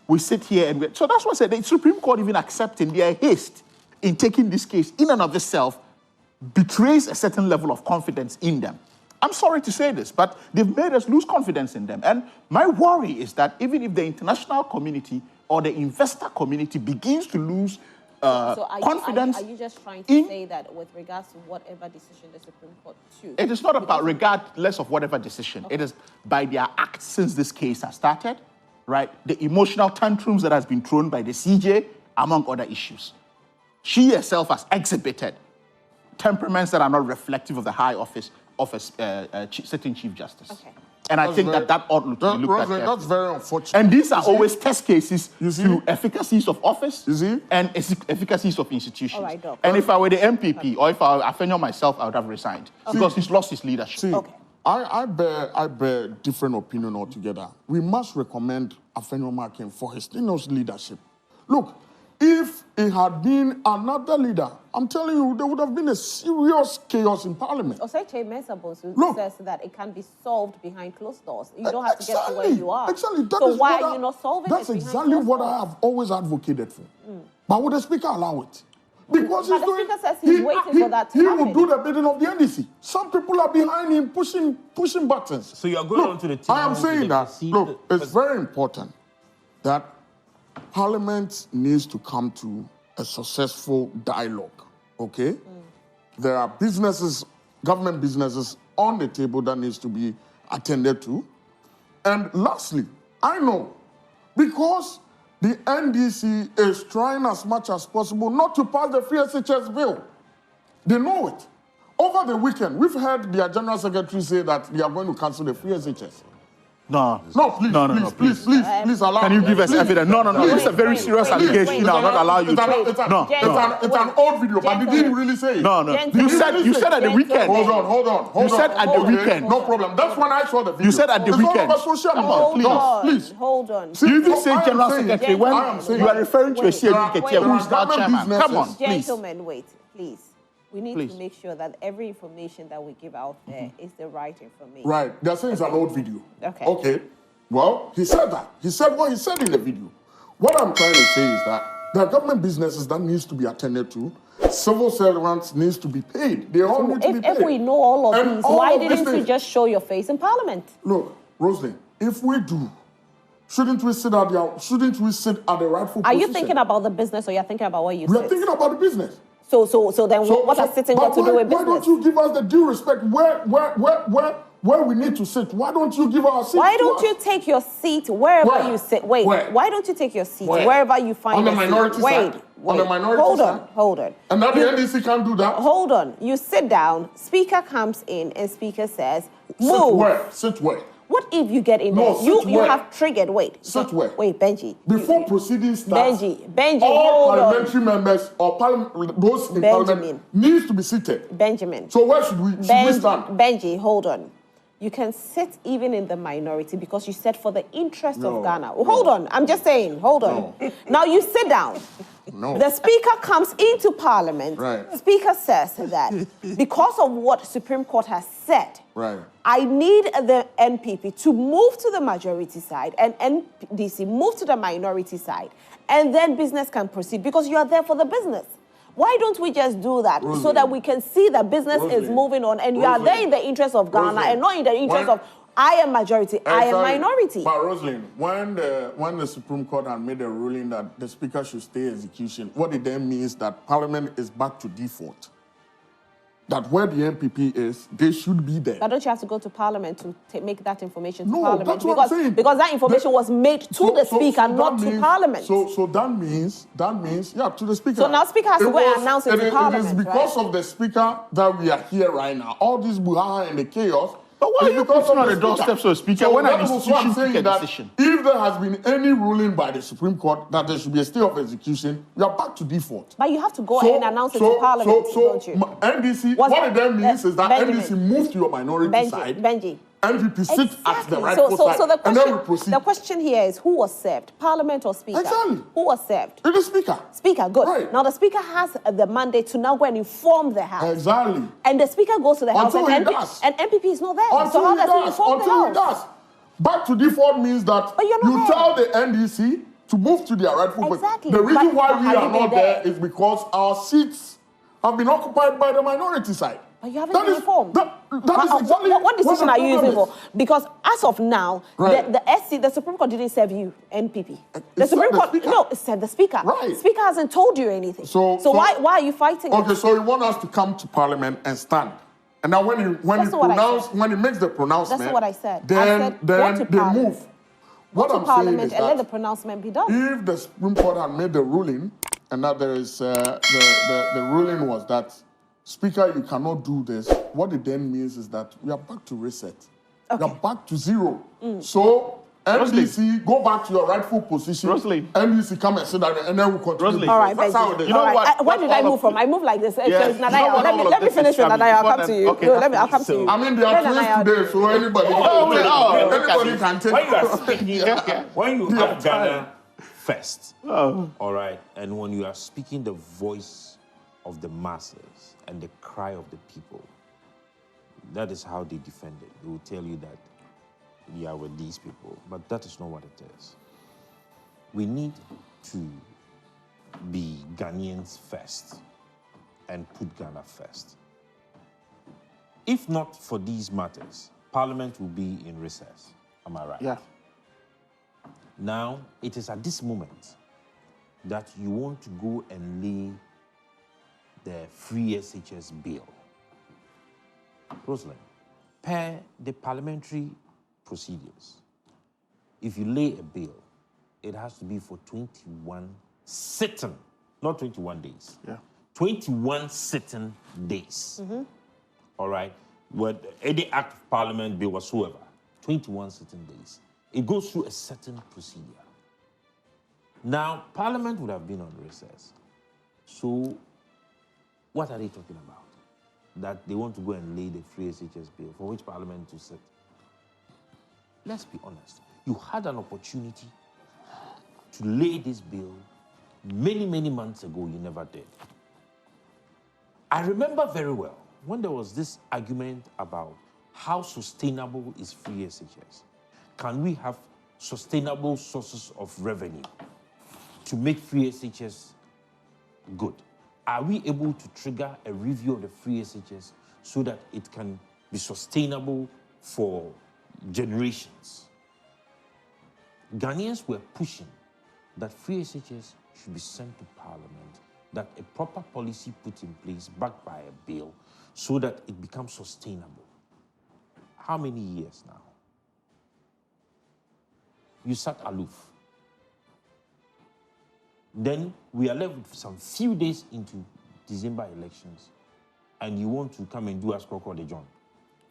we sit here and so that's what I said. The Supreme Court even accepting their haste in taking this case in and of itself betrays a certain level of confidence in them. I'm sorry to say this, but they've made us lose confidence in them. And my worry is that even if the international community or the investor community begins to lose So confidence, are you just trying to in- say that with regards to whatever decision the Supreme Court chooses? it is not about regardless of whatever decision. It is by their acts since this case has started, right? The emotional tantrums that has been thrown by the CJ, among other issues. She herself has exhibited temperaments that are not reflective of the high office of a sitting Chief Justice. Okay. And I That's think very- that ought to be looked at Rosemary, carefully. that's very unfortunate. And these are You see? always test cases You see? to efficacies of office You see? and efficacies of institutions. All right, Doc. And if I were the MPP or if I were Afenyo myself, I would have resigned because he's lost his leadership. See, Okay. I bear different opinion altogether. We must recommend Afenyo Makin for his tenuous leadership. Look, if it had been another leader, I'm telling you, there would have been a serious chaos in Parliament. Oseche Mensah Look. says that it can be solved behind closed doors. You don't have to get to where Exactly. you are. Exactly. That So is why what are you not solving That's it behind exactly closed what doors? I have always advocated for. But would the Speaker allow it? Because But he's the doing, Speaker says he's waiting for that to he happen. will do the bidding of the NDC. Some people are behind him pushing buttons. So you are going Look, on to the I am Tinubu saying that, seat. look, it's very important that Parliament needs to come to a successful dialogue, okay? There are businesses, government businesses on the table that needs to be attended to. And lastly, I know, because the NDC is trying as much as possible not to pass the free SHS bill. They know it. Over the weekend, we've heard their general secretary say that they are going to cancel the free SHS. No, Please allow. Can you give us evidence? No. This is a very serious allegation. I'll not allow you to. It's an old video, but they didn't really say it. No. You said at the weekend. Hold on. You said at the weekend. No problem. That's when I saw the video. You said at the weekend. Please. Hold on. You even say general secretary when you are referring to a CAD who is now chairman. Come on, please. Gentlemen, wait, please. We need to make sure that every information that we give out there is the right information. Right. They're saying it's an old video. Okay. Well, he said that. He said what he said in the video. What I'm trying to say is that there are government businesses that needs to be attended to. Civil servants needs to be paid. They all need to be paid. If we know all of these, why didn't you just show your face in Parliament? Look, Rosalind, if we do, shouldn't we sit at the rightful position? Are you thinking about the business or you're thinking about what you said? We are thinking about the business. So then what has sitting got to do with business? Why don't you give us the due respect where we need to sit? Why don't you give our seat? Why don't you take your seat wherever you sit? Wait, why don't you take your seat wherever you find on the minority side? On the minority side. Hold on. And now the NDC can't do that. Hold on. You sit down. Speaker comes in and Speaker says, "Move." Sit where? What if you get in there? You have triggered. Wait. Sit where? Wait, Benji. Before proceedings start, Benji, all hold on. parliamentary members or those in parliament needs to be seated. Benjamin. So where should we stand? Benji, hold on. You can sit even in the minority because you said for the interest of Ghana. Hold on. I'm just saying. Hold on. Now you sit down. The Speaker comes into Parliament. Right. The Speaker says that because of what Supreme Court has said, I need the NPP to move to the majority side and NDC move to the minority side, and then business can proceed because you are there for the business. Why don't we just do that so that we can see that business is moving on and you are there in the interest of Ghana and not in the interest of I am majority, I am minority. But Rosalind, when the Supreme Court had made a ruling that the Speaker should stay execution, what it then means that Parliament is back to default. That where the NPP is, they should be there. But don't you have to go to Parliament to make that information to No, Parliament? that's what I'm saying. Because that information was made to the Speaker, not to Parliament. So that means, yeah, to the Speaker. So now Speaker has to go and announce it to Parliament, It is because of the Speaker that we are here right now. All this buhaha and the chaos. But why are you putting on the doorsteps of Speaker when an institution take a decision? If there has been any ruling by the Supreme Court that there should be a stay of execution, we are back to default. But you have to go ahead and announce it to Parliament, don't you? NDC, what it then means is that NDC moves to your minority side. Benji. NPP sits at the rightful side, and then we proceed. The question here is, who was served? Parliament or Speaker? Exactly. Who was served? It is Speaker. Speaker, good. Right. Now the Speaker has the mandate to now go and inform the House. Exactly. And the Speaker goes to the House Until and, he does. and NPP is not there. Until so how he does he inform the House? He does. Back to default means that But you're you not tell there. the NDC to move to their rightful position. Exactly. The reason But why we have are you been not there is because our seats have been occupied by the minority side. But you haven't been informed. That is exactly what decision the are you using problem for? Because as of now, the Supreme Court didn't serve you, NPP. The Supreme Court, it said the Speaker. Right. Speaker hasn't told you anything. So why are you fighting? Okay, so you want us to come to Parliament and stand. And now when he makes the pronouncement, that's what I said. Then they move. What to I'm Parliament saying is and that let the pronouncement be done. if the Supreme Court had made the ruling, and that there is the ruling was that Speaker, you cannot do this. What it then means is that we are back to reset. We are back to zero. So NDC, go back to your rightful position. NDC, come and sit down, and then we'll continue. All right, that's how it is. You know what? Where did I move from? I moved like this. Yes. Nana Yaw, let me finish with Nana Yaw. I'll come to you. Okay, No, I'll come to you. I mean, they are twins today, so anybody can take When you are speaking, when you have Ghana first, all right, and when you are speaking the voice of the masses and the cry of the people, that is how they defend it. They will tell you that we are with these people, but that is not what it is. We need to be Ghanaians first and put Ghana first. If not for these matters, Parliament will be in recess. Am I right? Yeah. Now, it is at this moment that you want to go and lay the free SHS bill. Rosalind, per the parliamentary procedures, if you lay a bill, it has to be for 21 sitting, not 21 days. Yeah. 21 sitting days. All right? With any act of parliament, bill whatsoever, 21 sitting days. It goes through a certain procedure. Now, parliament would have been on recess. So, what are they talking about? That they want to go and lay the free SHS bill for which parliament to sit. Let's be honest. You had an opportunity to lay this bill many, many months ago. You never did. I remember very well when there was this argument about how sustainable is free SHS. Can we have sustainable sources of revenue to make free SHS good? Are we able to trigger a review of the free SHS so that it can be sustainable for generations? Ghanaians were pushing that free SHS should be sent to Parliament, that a proper policy put in place backed by a bill so that it becomes sustainable. How many years now? You sat aloof. Then we are left with some few days into December elections, and you want to come and do as Crocodile John,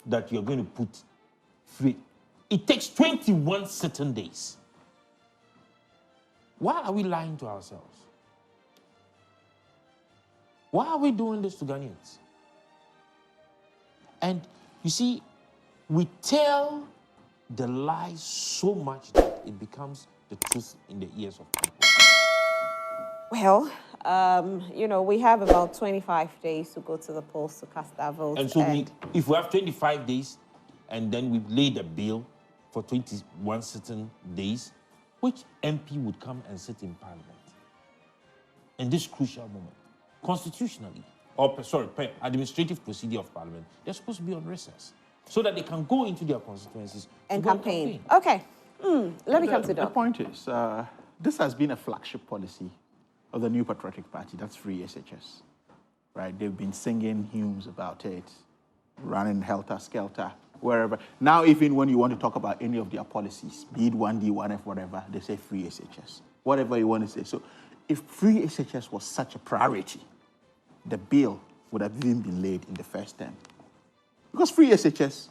that you're going to put free. It takes 21 certain days. Why are we lying to ourselves? Why are we doing this to Ghanaians? And you see, we tell the lies so much that it becomes the truth in the ears of people. Well, we have about 25 days to go to the polls to cast our vote. And so if we have 25 days and then we lay the bill for 21 certain days, which MP would come and sit in Parliament in this crucial moment? Constitutionally, per administrative procedure of Parliament, they're supposed to be on recess so that they can go into their constituencies and campaign. Okay, let me come to the point is, this has been a flagship policy of the New Patriotic Party. That's free SHS, right? They've been singing hymns about it, running helter-skelter, wherever. Now, even when you want to talk about any of their policies, be it 1D, 1F, whatever, they say free SHS. Whatever you want to say. So if free SHS was such a priority, the bill would have even been laid in the first term. Because free SHS,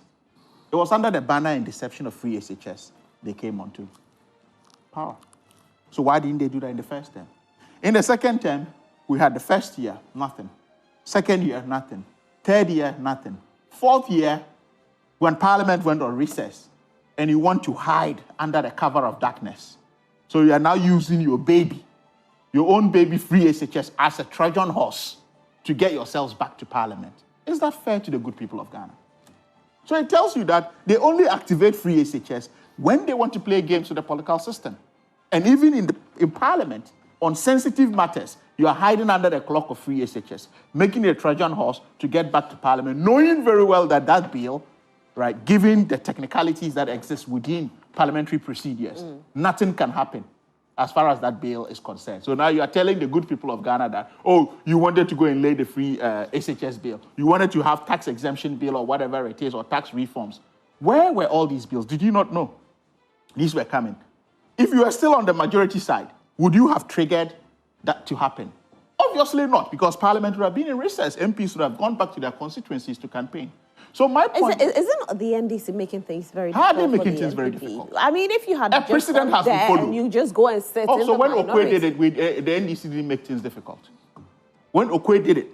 it was under the banner and deception of free SHS they came onto power. So why didn't they do that in the first term? In the second term, we had the first year, nothing. Second year, nothing. Third year, nothing. Fourth year, when Parliament went on recess, and you want to hide under the cover of darkness. So you are now using your baby, your own baby free SHS as a Trojan horse to get yourselves back to Parliament. Is that fair to the good people of Ghana? So it tells you that they only activate free SHS when they want to play games with the political system. And even in Parliament, on sensitive matters, you are hiding under the cloak of free SHS, making it a Trojan horse to get back to Parliament, knowing very well that that bill, right, given the technicalities that exist within parliamentary procedures, nothing can happen as far as that bill is concerned. So now you are telling the good people of Ghana that, oh, you wanted to go and lay the free SHS bill. You wanted to have tax exemption bill or whatever it is, or tax reforms. Where were all these bills? Did you not know these were coming? If you were still on the majority side, would you have triggered that to happen? Obviously not, because Parliament would have been in recess. MPs would have gone back to their constituencies to campaign. So my point isn't the NDC making things very difficult? How are they making things very difficult? I mean, if you had a precedent has been followed, and you just go and sit in so when the Okwe did it, the NDC didn't make things difficult. When Okwe did it,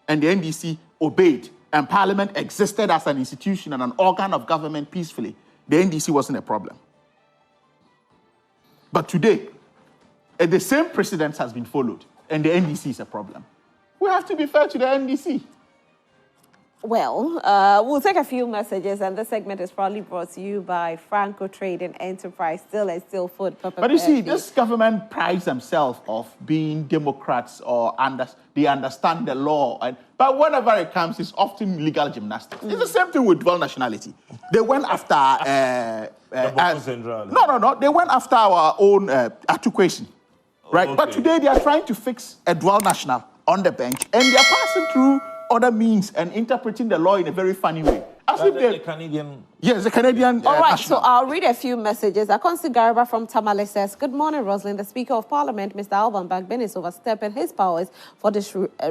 and the NDC obeyed, and Parliament existed as an institution and an organ of government peacefully, the NDC wasn't a problem. But today, the same precedent has been followed, and the NDC is a problem. We have to be fair to the NDC. Well, we'll take a few messages, and this segment is probably brought to you by Franco Trading Enterprise, Still and Still Food. But you see, this government prides themselves of being Democrats, or they understand the law. But whenever it comes, it's often legal gymnastics. It's the same thing with dual nationality. They went after... No. They went after our own articulation. Right? Okay. But today they are trying to fix a dual national on the bench, and they are passing through other means and interpreting the law in a very funny way. As if the Canadian Yes, the Canadian All right, national. so I'll read a few messages. Akonsi Garba from Tamale says, good morning, Rosalind. The Speaker of Parliament, Mr. Alban Bagbin, is overstepping his powers for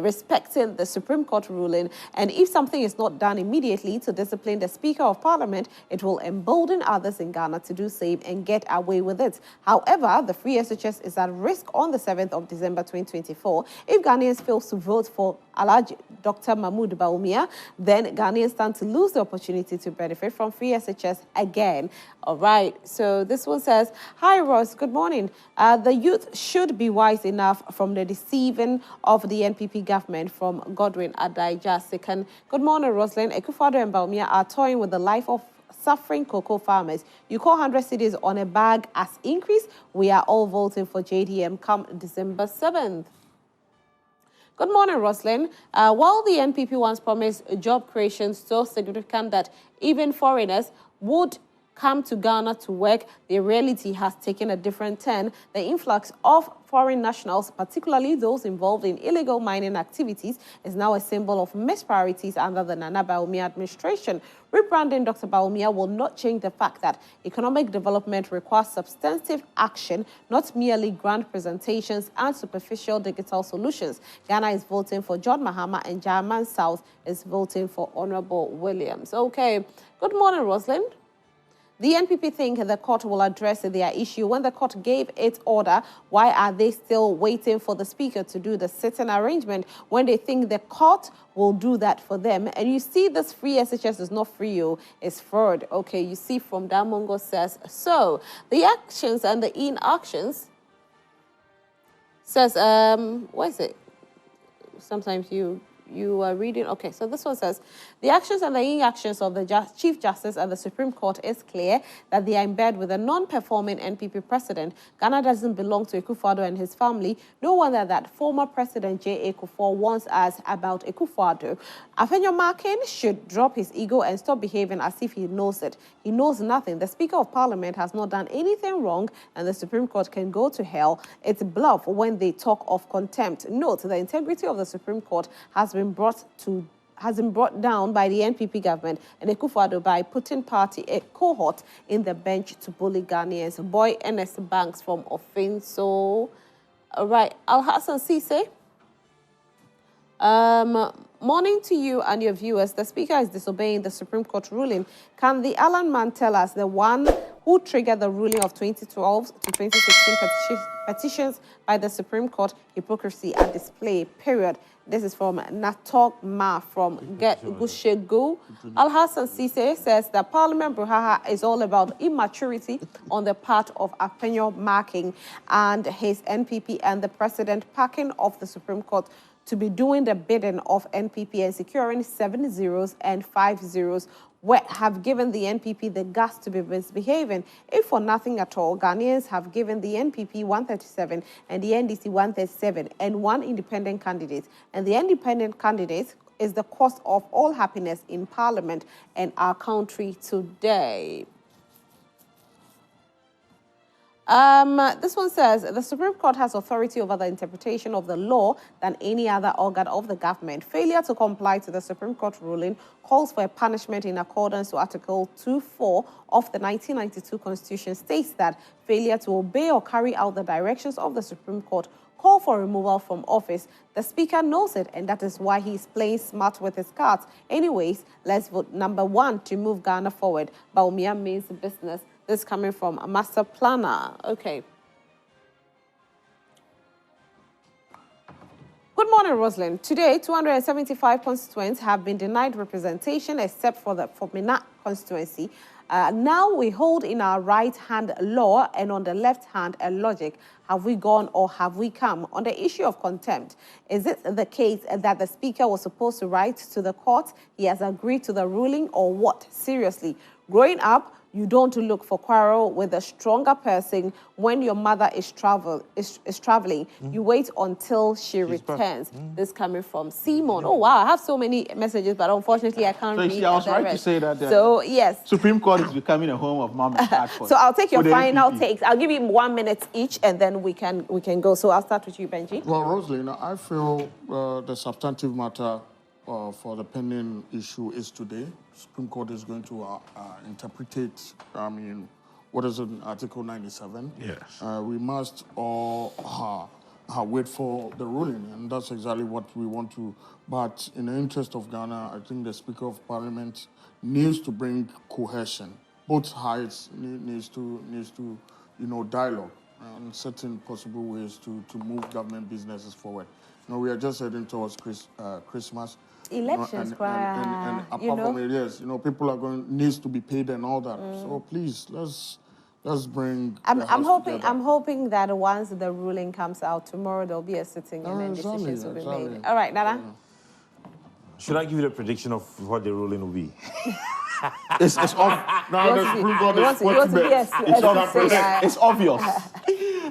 respecting the Supreme Court ruling. And if something is not done immediately to discipline the Speaker of Parliament, it will embolden others in Ghana to do same and get away with it. However, the free SHS is at risk on the 7th of December 2024. If Ghanaians fail to vote for Alhaji Dr. Mahmoud Bawumia, then Ghanaians stand to lose the opportunity to benefit from free SHS again. All right, so this one says, hi Ross, good morning. The youth should be wise enough from the deceiving of the NPP government, from Godwin Adaija Second. Good morning, Rosalind. Akufo-Addo and Bawumia are toying with the life of suffering cocoa farmers. You call 100 cities on a bag as increase. We are all voting for JDM come December 7th. Good morning, Roslyn. While the NPP once promised job creation so significant that even foreigners would come to Ghana to work, the reality has taken a different turn. The influx of foreign nationals, particularly those involved in illegal mining activities, is now a symbol of missed priorities under the Nana Bawumia administration. Rebranding Dr. Bawumia will not change the fact that economic development requires substantive action, not merely grand presentations and superficial digital solutions. Ghana is voting for John Mahama and German South is voting for Honorable Williams. Okay. Good morning, Rosalind. The NPP think the court will address their issue. When the court gave its order, why are they still waiting for the speaker to do the sitting arrangement when they think the court will do that for them? And you see, this free SHS is not free, it's fraud. Okay, you see from Damongo says, so the actions and the inactions says, what is it? Sometimes you are reading. Okay, so this one says, the actions and the inactions of the Chief Justice and the Supreme Court is clear that they are in bed with a non-performing NPP president. Ghana doesn't belong to Akufo-Addo and his family. No wonder that former President J.A. Kufuor warns us about Akufo-Addo. Afenyo Markin should drop his ego and stop behaving as if he knows it. He knows nothing. The Speaker of Parliament has not done anything wrong, and the Supreme Court can go to hell. It's bluff when they talk of contempt. Note, the integrity of the Supreme Court has been brought down by the NPP government and Akufo-Addo by putting party a cohort in the bench to bully Ghanaians. Boy NS Banks from Ofinso. All right, Al-Hassan Cisse. Morning to you and your viewers. The Speaker is disobeying the Supreme Court ruling. Can the Alan man tell us the one who triggered the ruling of 2012 to 2016 petitions by the Supreme Court? Hypocrisy at display, period. This is from Natok Ma from Gushegu. Al-Hassan Cisse says that Parliament Bruhaha is all about immaturity on the part of Afenyo Markin and his NPP and the President packing off the Supreme Court to be doing the bidding of NPP and securing 7 zeros and 5 zeros have given the NPP the guts to be misbehaving. If for nothing at all, Ghanaians have given the NPP 137 and the NDC 137 and one independent candidate. And the independent candidate is the cause of all happiness in Parliament and our country today. This one says, the Supreme Court has authority over the interpretation of the law than any other organ of the government. Failure to comply to the Supreme Court ruling calls for a punishment in accordance to Article 2.4 of the 1992 Constitution, states that failure to obey or carry out the directions of the Supreme Court call for removal from office. The Speaker knows it, and that is why he's playing smart with his cards. Anyways, let's vote number 1 to move Ghana forward. Bawumia means business. This coming from a master planner. Okay. Good morning, Rosalind. Today, 275 constituents have been denied representation except for the Mina constituency. Now we hold in our right hand law and on the left hand a logic. Have we gone or have we come? On the issue of contempt, is it the case that the Speaker was supposed to write to the court, he has agreed to the ruling, or what? Seriously, growing up, you don't look for quarrel with a stronger person when your mother is traveling. You wait until she returns. This coming from Simon. Oh, wow. I have so many messages, but unfortunately, I can't read. I was right to say that. So, yes. Supreme Court is becoming a home of mom and dad. So I'll take your final takes. I'll give you 1 minute each, and then we can go. So I'll start with you, Benji. Well, Rosalie, I feel the substantive matter for the pending issue is today. Supreme Court is going to interpret, what is it, Article 97? Yes. We must all wait for the ruling, and that's exactly what we want to. But in the interest of Ghana, I think the Speaker of Parliament needs to bring cohesion. Both sides needs to dialogue and certain possible ways to move government businesses forward. We are just heading towards Christmas. Elections, and apart from it, yes, people are needs to be paid and all that. So please, let's bring. I'm hoping that once the ruling comes out tomorrow, there'll be a sitting and then decisions will be made. All right, Nana. Should I give you a prediction of what the ruling will be? It's off. Now the Supreme Court is what It's obvious.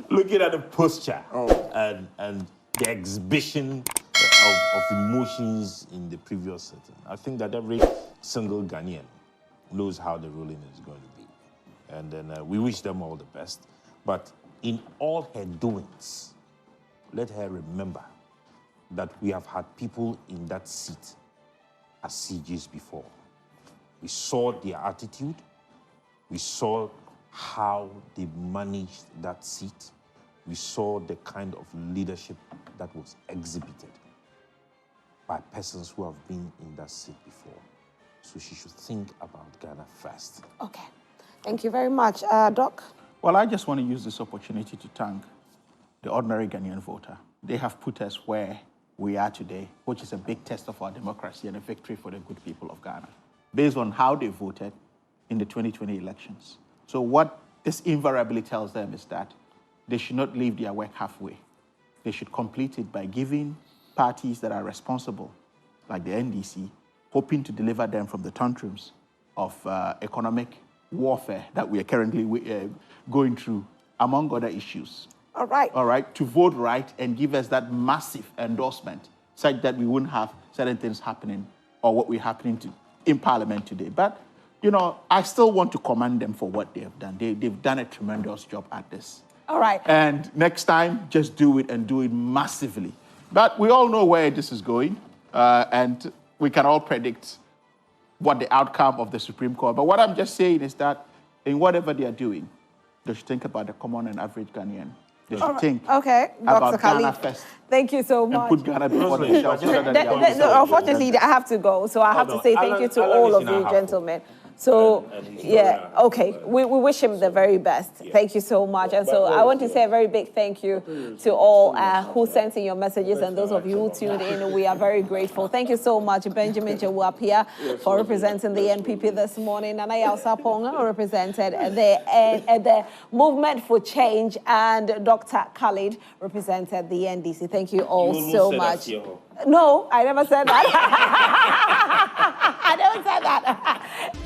Looking at the posture and the exhibition of emotions in the previous sitting, I think that every single Ghanaian knows how the ruling is going to be. And then we wish them all the best. But in all her doings, let her remember that we have had people in that seat as CGs before. We saw their attitude. We saw how they managed that seat. We saw the kind of leadership that was exhibited by persons who have been in that seat before. So she should think about Ghana first. Okay. Thank you very much. Doc? Well, I just want to use this opportunity to thank the ordinary Ghanaian voter. They have put us where we are today, which is a big test of our democracy and a victory for the good people of Ghana, based on how they voted in the 2020 elections. So what this invariably tells them is that they should not leave their work halfway. They should complete it by giving parties that are responsible, like the NDC, hoping to deliver them from the tantrums of economic warfare that we are currently going through, among other issues. All right. All right, to vote right and give us that massive endorsement such that we wouldn't have certain things happening or what we're happening in Parliament today. But, I still want to commend them for what they have done. They've done a tremendous job at this. All right. And next time, just do it and do it massively. But we all know where this is going, and we can all predict what the outcome of the Supreme Court. But what I'm just saying is that in whatever they are doing, they should think about the common and average Ghanaian. They should think about Dr. Ghana Khalid, first. Thank you so much. And put Ghana before Rosalie, themselves. Unfortunately, I have to go, so I have to say thank you to all of you, gentlemen. So, yeah, okay. We wish him the very best. Thank you so much. And so I want to say a very big thank you to all who sent in your messages and those of you who tuned in. We are very grateful. Thank you so much, Benjamin Jawapia, for representing the NPP this morning. Nana Yaw Sarpong represented the Movement for Change, and Dr. Khalid represented the NDC. Thank you all so much. No, I never said that. I never said that.